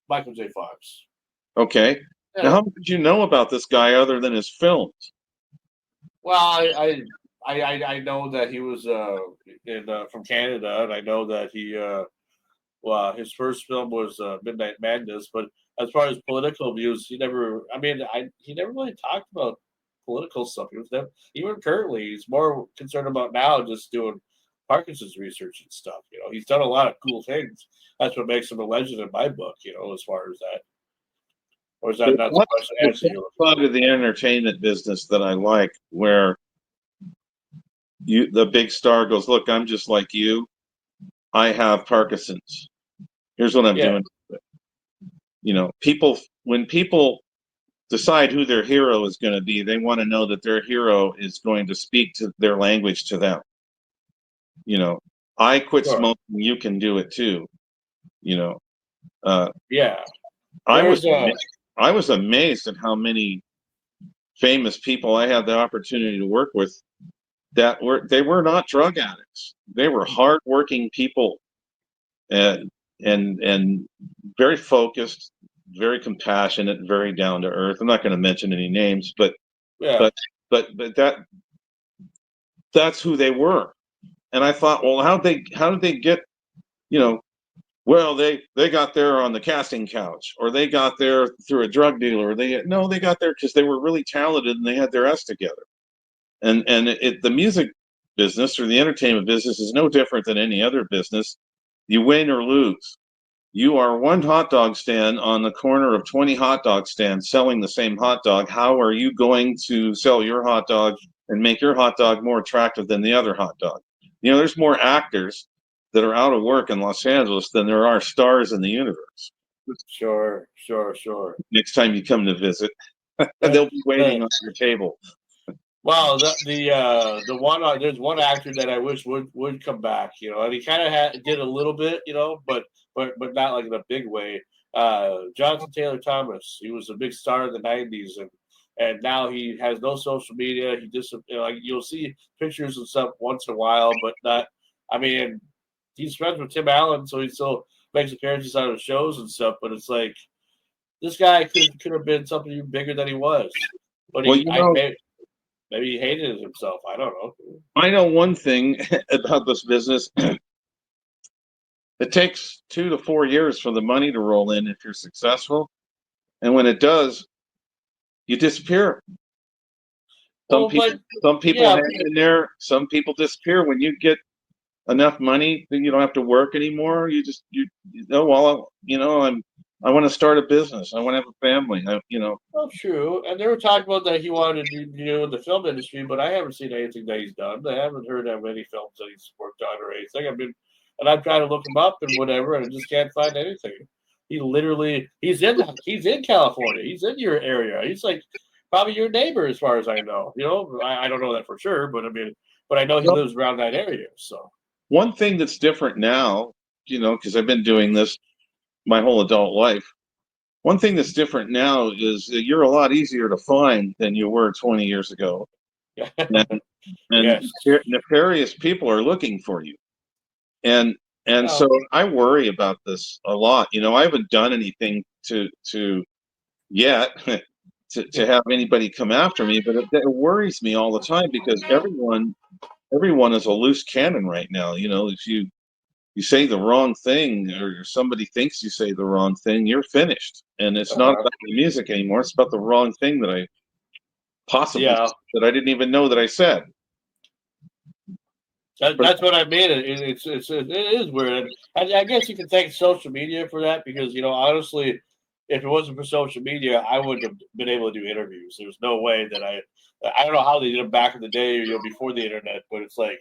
Michael J. Fox. Okay. Yeah. Now, how much did you know about this guy other than his films? Well, I know that he was from Canada, and I know that he his first film was Midnight Madness. But as far as political views, he never really talked about political stuff. He was never, even currently, he's more concerned about now just doing Parkinson's research and stuff. You know, he's done a lot of cool things. That's what makes him a legend in my book. You know, as far as that. Or is that not the question? Part of the entertainment business that I like, where the big star goes, look, I'm just like you. I have Parkinson's. Here's what I'm doing. You know, when people decide who their hero is going to be, they want to know that their hero is going to speak to their language to them. You know, I quit smoking. You can do it too. You know. I was amazed at how many famous people I had the opportunity to work with they were not drug addicts. They were hardworking people and very focused, very compassionate, very down to earth. I'm not going to mention any names, but that's who they were. And I thought, well, how did they get, you know, well, they got there on the casting couch, or they got there through a drug dealer. They got there because they were really talented and they had their ass together. And the music business or the entertainment business is no different than any other business. You win or lose. You are one hot dog stand on the corner of 20 hot dog stands selling the same hot dog. How are you going to sell your hot dog and make your hot dog more attractive than the other hot dog? You know, there's more actors that are out of work in Los Angeles than there are stars in the universe. Sure. Next time you come to visit, they'll be waiting on your table. Well, the one there's one actor that I wish would come back, you know, and he kind of did a little bit, you know, but not like in a big way. Jonathan Taylor Thomas, he was a big star in the '90s, and now he has no social media. He just, you know, like, you'll see pictures and stuff once in a while, but not. I mean, he's friends with Tim Allen, so he still makes appearances on his shows and stuff. But it's like this guy could have been something even bigger than he was, but Well, you know, maybe he hated himself. I don't know. I know one thing about this business. It takes 2 to 4 years for the money to roll in if you're successful. And when it does, you disappear. Some people hang in there. Some people disappear. When you get enough money, then you don't have to work anymore. You I want to start a business. I want to have a family. Well, true. And they were talking about that he wanted to do in the film industry, but I haven't seen anything that he's done. I haven't heard of any films that he's worked on or anything. I'm trying to look him up and whatever, and I just can't find anything. He's in California. He's in your area. He's like probably your neighbor, as far as I know. You know, I don't know that for sure, but I know he lives around that area. So one thing that's different now, you know, because I've been doing this my whole adult life. One thing that's different now is that you're a lot easier to find than you were 20 years ago. And yes. Nefarious people are looking for you. And so I worry about this a lot. You know, I haven't done anything to yet to have anybody come after me, but it worries me all the time because everyone is a loose cannon right now. You know, if you say the wrong thing or somebody thinks you say the wrong thing, you're finished. And it's not about the music anymore. It's about the wrong thing that I possibly that I didn't even know that I said. That's what I mean. It is weird. I guess you can thank social media for that because, you know, honestly, if it wasn't for social media, I wouldn't have been able to do interviews. There's no way that I don't know how they did them back in the day, you know, before the internet, but it's like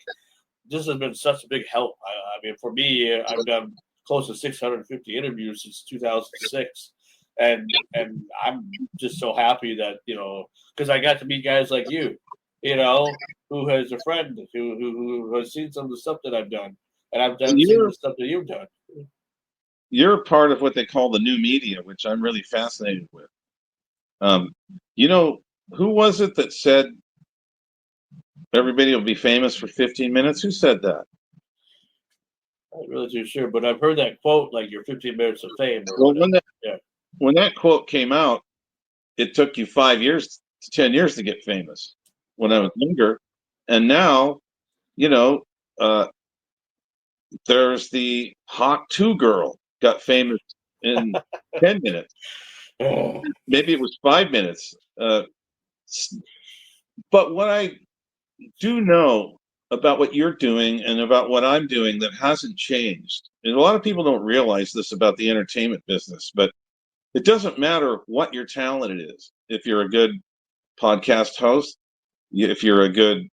this has been such a big help. I mean, for me, I've done close to 650 interviews since 2006, and I'm just so happy that, you know, because I got to meet guys like you, you know, who has a friend who has seen some of the stuff that I've done, and I've done some of the stuff that you've done. You're part of what they call the new media, which I'm really fascinated with. You know, who was it that said everybody will be famous for 15 minutes? Who said that? I'm not really too sure, but I've heard that quote, like your 15 minutes of fame. Well, when that quote came out, it took you 5 years to 10 years to get famous when I was younger. And now, you know, there's the Hawk 2 girl got famous in 10 minutes. Maybe it was 5 minutes. But what I do know about what you're doing and about what I'm doing that hasn't changed, and a lot of people don't realize this about the entertainment business, but it doesn't matter what your talent is. If you're a good podcast host, if you're a good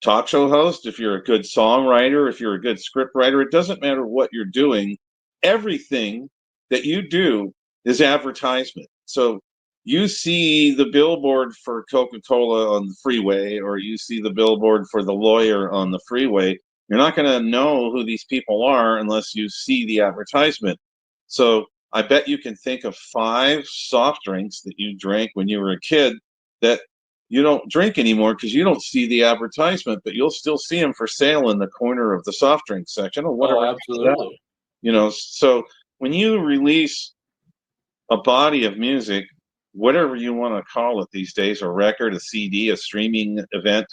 talk show host, if you're a good songwriter, if you're a good script writer, it doesn't matter what you're doing. Everything that you do is advertisement. So you see the billboard for Coca-Cola on the freeway, or you see the billboard for the lawyer on the freeway. You're not going to know who these people are unless you see the advertisement. So I bet you can think of 5 soft drinks that you drank when you were a kid that you don't drink anymore because you don't see the advertisement, but you'll still see them for sale in the corner of the soft drink section or whatever. Oh, absolutely. You know, so when you release a body of music, whatever you want to call it these days, a record, a CD, a streaming event,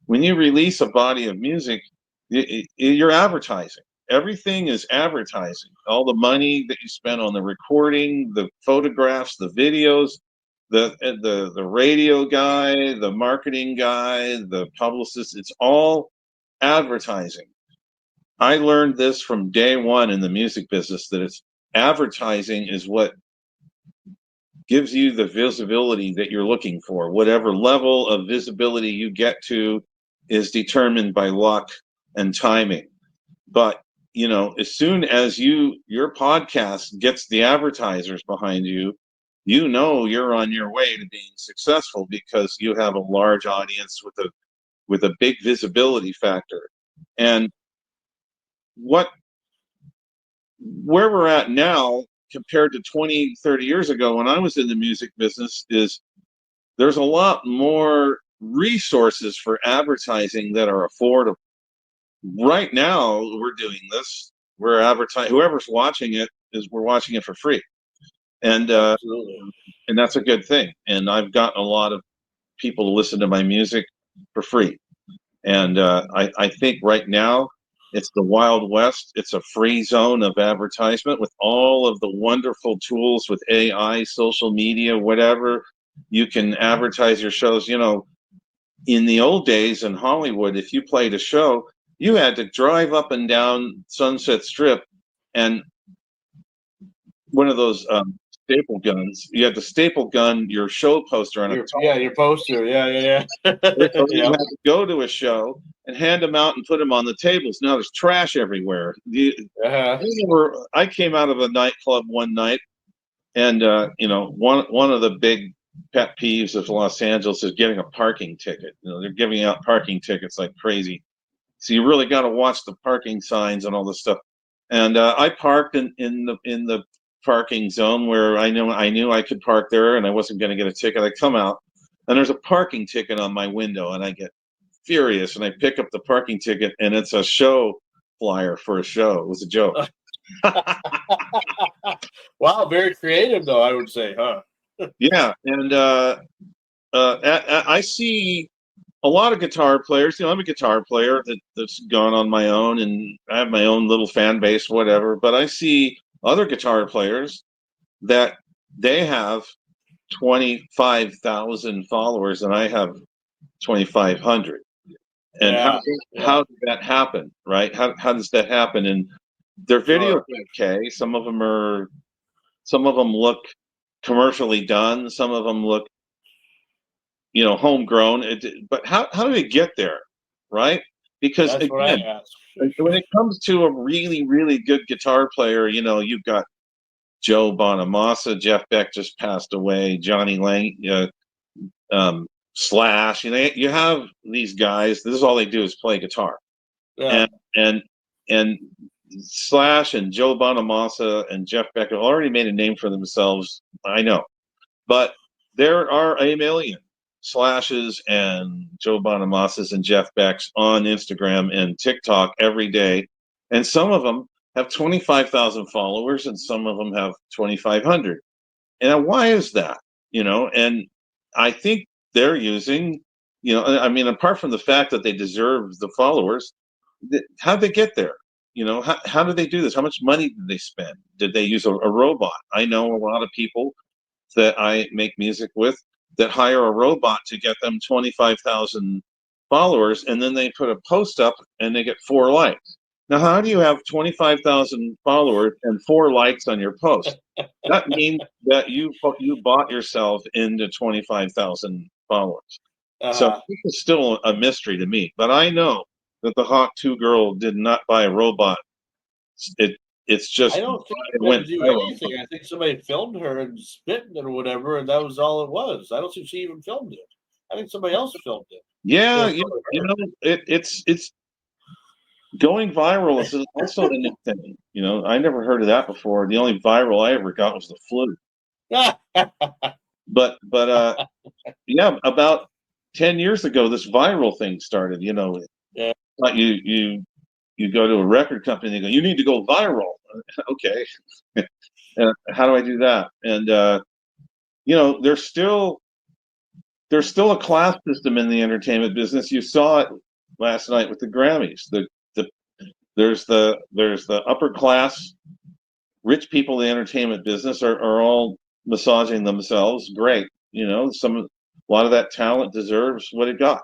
when you release a body of music, you're advertising. Everything is advertising. All the money that you spend on the recording, the photographs, the videos, the radio guy, the marketing guy, the publicist, it's all advertising. I learned this from day one in the music business, that it's advertising is what gives you the visibility that you're looking for. Whatever level of visibility you get to is determined by luck and timing. But, you know, as soon as your podcast gets the advertisers behind you, you know you're on your way to being successful because you have a large audience with a big visibility factor. And where we're at now compared to 20, 30 years ago when I was in the music business is there's a lot more resources for advertising that are affordable. Right now, we're doing this. We're advertising. Whoever's watching it we're watching it for free, and that's a good thing. And I've gotten a lot of people to listen to my music for free. And I think right now it's the Wild West. It's a free zone of advertisement with all of the wonderful tools with AI, social media, whatever. You can advertise your shows. You know, in the old days in Hollywood, if you played a show, you had to drive up and down Sunset Strip and one of those staple guns. You had to staple gun your show poster on your poster. Yeah. So you had to go to a show and hand them out and put them on the tables. Now there's trash everywhere. I came out of a nightclub one night, and you know, one of the big pet peeves of Los Angeles is getting a parking ticket. You know, they're giving out parking tickets like crazy. So you really got to watch the parking signs and all this stuff. And I parked in the parking zone where I knew I could park there and I wasn't going to get a ticket. I come out and there's a parking ticket on my window and I get furious and I pick up the parking ticket and it's a show flyer for a show. It was a joke. Wow, very creative though, I would say, huh? Yeah, and I see a lot of guitar players. You know, I'm a guitar player that's gone on my own, and I have my own little fan base, whatever. But I see other guitar players that they have 25,000 followers, and I have 2,500. And how did that happen, right? How does that happen? And their videos okay. Some of them look commercially done. Some of them look, you know, homegrown. But how do they get there, right? Because again, when it comes to a really, really good guitar player, you know, you've got Joe Bonamassa, Jeff Beck just passed away, Johnny Lang, Slash. You know, you have these guys. This is all they do is play guitar, and Slash and Joe Bonamassa and Jeff Beck have already made a name for themselves. I know, but there are a million Slashes and Joe Bonamassas and Jeff Becks on Instagram and TikTok every day, and some of them have 25,000 followers, and some of them have 2,500. And why is that? You know, and I think they're using, you know, I mean, apart from the fact that they deserve the followers, how'd they get there? You know, how did they do this? How much money did they spend? Did they use a robot? I know a lot of people that I make music with that hire a robot to get them 25,000 followers, and then they put a post up and they get 4 likes. Now, how do you have 25,000 followers and 4 likes on your post? That means that you bought yourself into 25,000 followers. So it's still a mystery to me. But I know that the Hawk 2 girl did not buy a robot. It's just I don't think it went do anything. I think somebody filmed her and spitting it or whatever, and that was all it was. I don't think she even filmed it. I think somebody else filmed it. Yeah, you know, it's going viral is also a new thing. You know, I never heard of that before. The only viral I ever got was the flu. But yeah, about 10 years ago, this viral thing started. You know, you go to a record company and they go, you need to go viral. Okay, how do I do that? And you know, there's still a class system in the entertainment business. You saw it last night with the Grammys. There's the upper class, rich people in the entertainment business are all massaging themselves. Great, you know, a lot of that talent deserves what it got.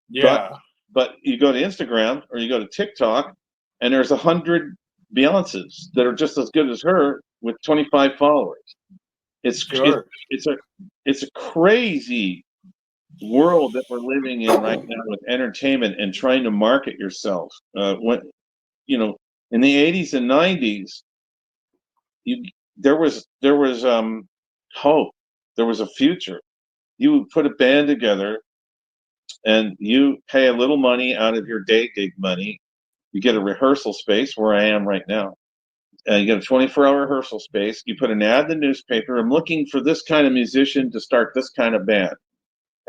Yeah. But you go to Instagram or you go to TikTok, and there's 100 Beyonces that are just as good as her with 25 followers. Sure. It's a crazy world that we're living in right now with entertainment and trying to market yourself. When in the 80s and 90s, there was hope. There was a future. You would put a band together, and you pay a little money out of your day gig money. You get a rehearsal space where I am right now. You get a 24-hour rehearsal space. You put an ad in the newspaper. I'm looking for this kind of musician to start this kind of band.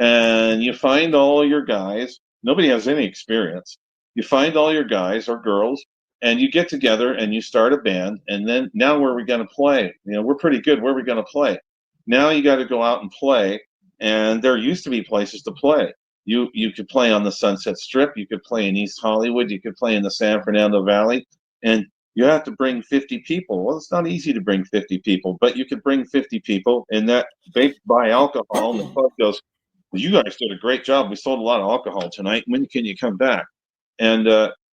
And you find all your guys. Nobody has any experience. You find all your guys or girls, and you get together and you start a band. And then now where are we going to play? We're pretty good. Where are we going to play? Now you got to go out and play. And there used to be places to play. You could play on the Sunset Strip. You could play in East Hollywood. You could play in the San Fernando Valley. And you have to bring 50 people. Well, it's not easy to bring 50 people, but you could bring 50 people, and that they buy alcohol, and the club goes, well, you guys did a great job. We sold a lot of alcohol tonight. When can you come back? And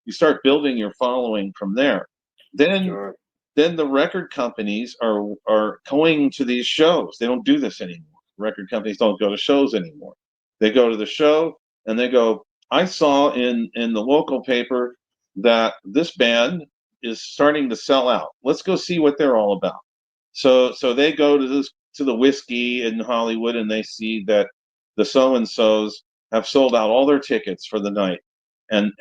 you start building your following from there. Then the record companies are going to these shows. They don't do this anymore. Record companies don't go to shows anymore. They go to the show, and they go, I saw in the local paper that this band is starting to sell out. Let's go see what they're all about. So they go to the Whiskey in Hollywood, and they see that the so-and-sos have sold out all their tickets for the night. And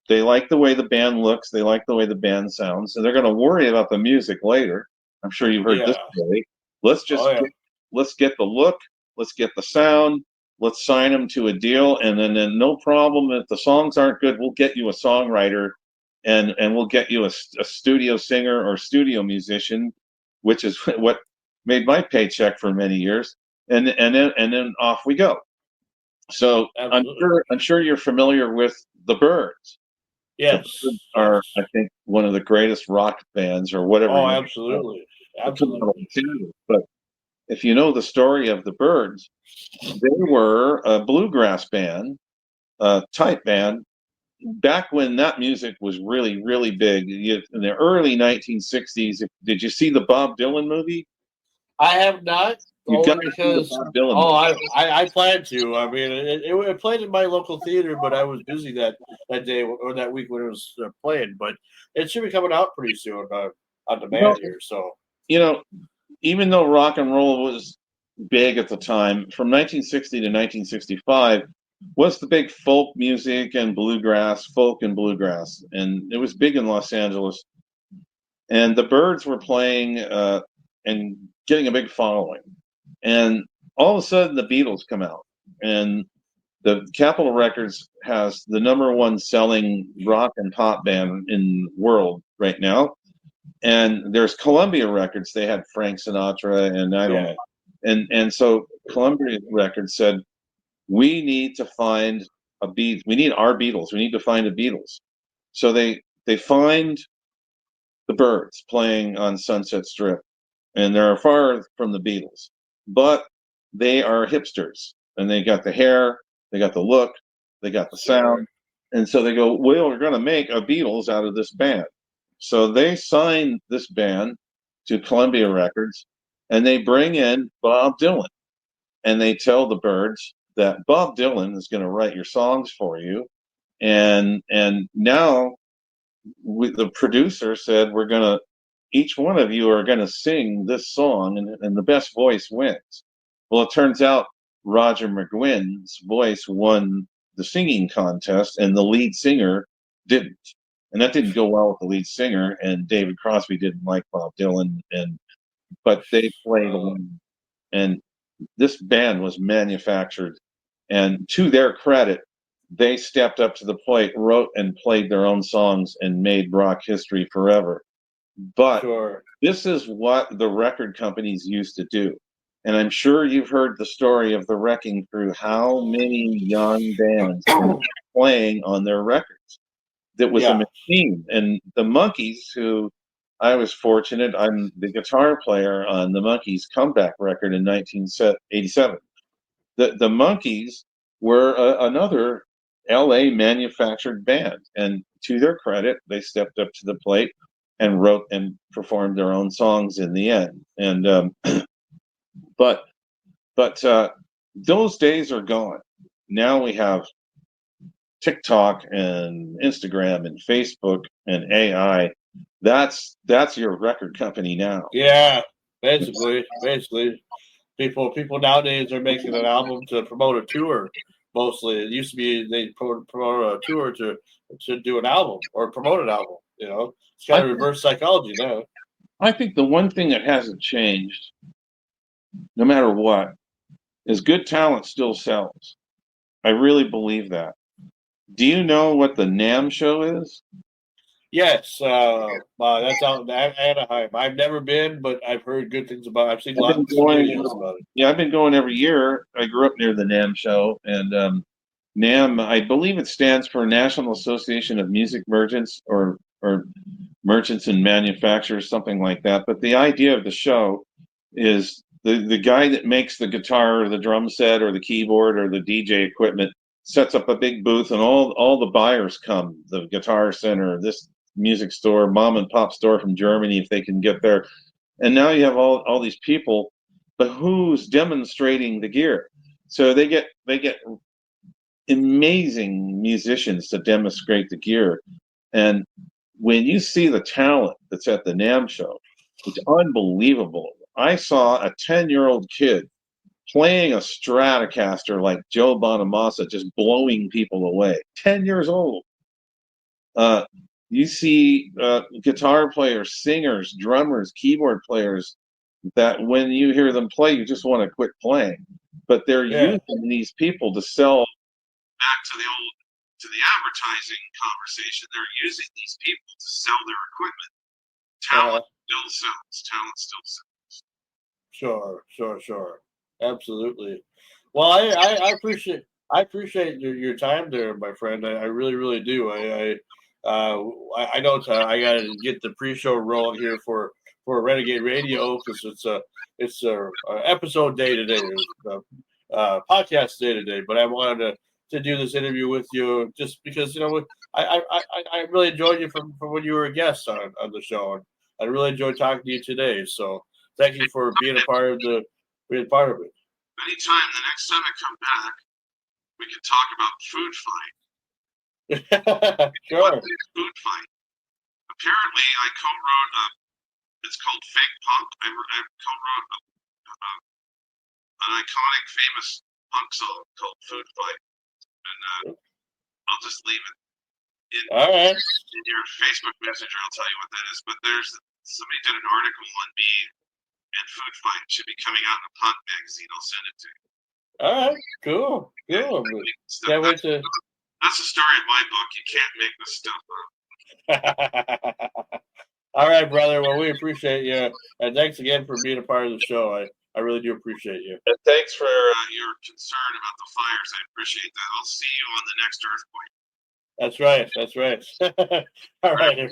they like the way the band looks. They like the way the band sounds. And they're going to worry about the music later. I'm sure you've heard this story. Let's get the look. Let's get the sound. Let's sign them to a deal. And then no problem. If the songs aren't good, we'll get you a songwriter. And we'll get you a studio singer or studio musician, which is what made my paycheck for many years. And then off we go. So I'm sure you're familiar with the Byrds. Yes, the Byrds are I think one of the greatest rock bands or whatever. Oh, absolutely. But if you know the story of the Byrds, they were a bluegrass band, type band. Back when that music was really, really big, in the early 1960s, did you see the Bob Dylan movie? I have not. Because Bob Dylan I planned to. I mean, it played in my local theater, but I was busy that day or that week when it was playing. But it should be coming out pretty soon on demand here. So even though rock and roll was big at the time, from 1960 to 1965. Was the big folk music and bluegrass, and it was big in Los Angeles. And the Byrds were playing and getting a big following. And all of a sudden, the Beatles come out, and the Capitol Records has the #1 selling rock and pop band in the world right now. And there's Columbia Records; they had Frank Sinatra, and I don't know. And so Columbia Records said, we need to find we need our Beatles. We need to find the Beatles. So they find the Byrds playing on Sunset Strip, and they're far from the Beatles, but they are hipsters, and they got the hair, they got the look, they got the sound, and so they go, well, we're going to make a Beatles out of this band. So they sign this band to Columbia Records, and they bring in Bob Dylan, and they tell the Byrds that Bob Dylan is going to write your songs for you. And now the producer said, each one of you are going to sing this song, and the best voice wins. Well, it turns out Roger McGuinn's voice won the singing contest, and the lead singer didn't. And that didn't go well with the lead singer, and David Crosby didn't like Bob Dylan, but they played along. And this band was manufactured, and to their credit, they stepped up to the plate, wrote and played their own songs, and made rock history forever. But this is what the record companies used to do. And I'm sure you've heard the story of the Wrecking Crew, how many young bands were playing on their records. That was a machine. And the Monkees, who I was fortunate, I'm the guitar player on the Monkees comeback record in 1987. The Monkees were another LA manufactured band. And to their credit, they stepped up to the plate, and wrote and performed their own songs in the end. And but those days are gone. Now we have TikTok and Instagram and Facebook and AI. That's your record company now. Yeah, basically, people nowadays are making an album to promote a tour. Mostly, it used to be they promote a tour to do an album or promote an album. You know, it's kind of reverse psychology now. I think the one thing that hasn't changed, no matter what, is good talent still sells. I really believe that. Do you know what the NAMM show is? Yes, that's out in Anaheim. I've never been, but I've heard good things about it. I've seen lots of videos about it. Yeah, I've been going every year. I grew up near the NAMM show, and NAMM, I believe it stands for National Association of Music Merchants or Merchants and Manufacturers, something like that. But the idea of the show is the guy that makes the guitar or the drum set or the keyboard or the DJ equipment sets up a big booth, and all the buyers come, the Guitar Center, this music store, mom and pop store from Germany, if they can get there. And now you have all these people, but who's demonstrating the gear? So they get amazing musicians to demonstrate the gear. And when you see the talent that's at the NAMM show, it's unbelievable. I saw a 10-year-old kid playing a Stratocaster like Joe Bonamassa, just blowing people away. 10 years old. You see guitar players, singers, drummers, keyboard players that when you hear them play, you just want to quit playing. But they're using these people to sell. Back to the advertising conversation, they're using these people to sell their equipment. Talent still sells. Sure. Absolutely. Well, I appreciate your time there, my friend. I really, really do. I know I got to get the pre-show rolling here for Renegade Radio because it's a episode day today, podcast day today. But I wanted to do this interview with you just because I really enjoyed you from when you were a guest on the show, and I really enjoyed talking to you today. So thank you for being a part of it. Anytime, the next time I come back, we can talk about food fight. Sure. Food fight. Apparently, I co-wrote it's called Fake Punk. I co-wrote an iconic, famous punk song called Food Fight. And I'll just leave it in your Facebook Messenger. I'll tell you what that is. But somebody did an article on me and Food Fight. It should be coming out in a punk magazine. I'll send it to you. All right, cool. Can't wait to. That's the story of my book. You can't make this stuff up. All right, brother. Well, we appreciate you, and thanks again for being a part of the show. I really do appreciate you. And thanks for your concern about the fires. I appreciate that. I'll see you on the next earthquake. That's right. All right. See you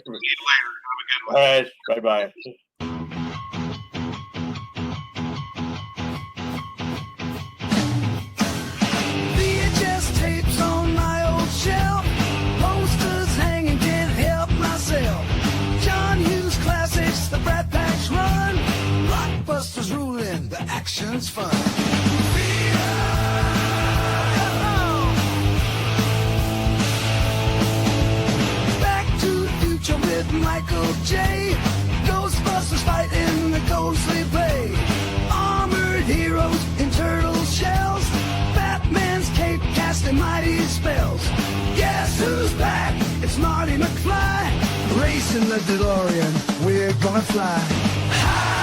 later. Have a good one. All right. Bye-bye. VHS tapes on my old shelf, posters hanging, can't help myself. John Hughes classics, the Brat Packs run, blockbusters ruling, the action's fun. Back to the Future with Michael J. Ghostbusters fighting the ghostly play. Armored heroes in turtle shells. Batman's cape casting mighty spells. Guess who's back? It's Marty McFly. Racing the DeLorean, we're gonna fly high.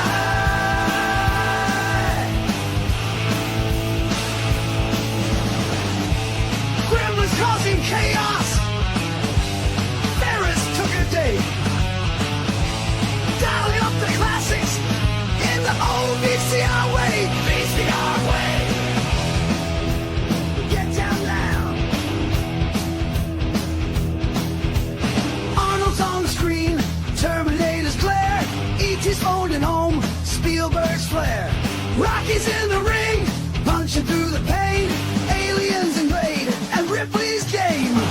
Gremlins causing chaos. Ferris took a day. Dialing up the classics in the old VCR way. VCR way. Get down now. Arnold's on the screen. Terminator's glare. E.T.'s phoning home. Spielberg's flare. Rocky's in the ring. Punching through the pain. Aliens invade. And Ripley's game. 5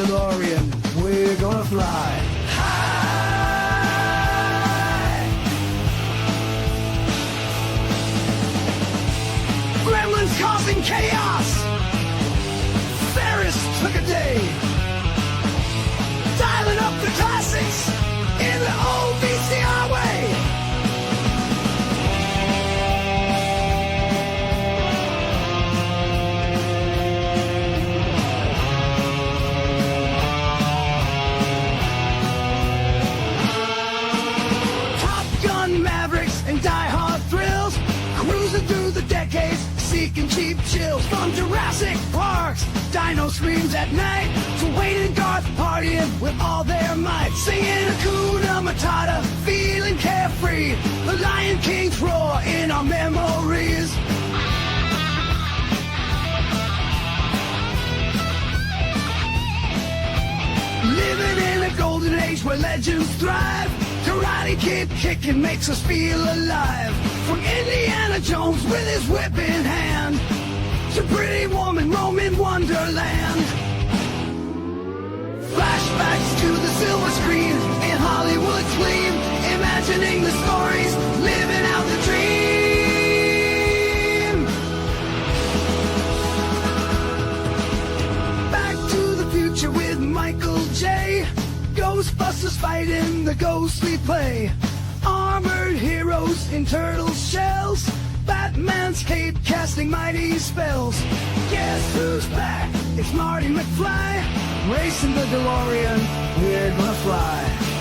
DeLorean, we're gonna fly high. Gremlins causing chaos. Ferris took a day. Dialing up the classics in the old VCR way. Die-hard thrills, cruising through the decades, seeking cheap chills. From Jurassic Park's dino screams at night to Wayne and Garth partying with all their might, singing Hakuna Matata, feeling carefree. The Lion King's roar in our memories. Living in a golden age where legends thrive. Karate Kid kicking makes us feel alive. From Indiana Jones with his whip in hand to Pretty Woman roaming Wonderland. Flashbacks to the silver screen in Hollywood's gleam, imagining the stories, living out the dream. Back to the Future with Michael J. Ghostbusters fighting the ghostly play. Armored heroes in turtle shells. Batman's cape casting mighty spells. Guess who's back? It's Marty McFly. Racing the DeLorean, we're gonna fly.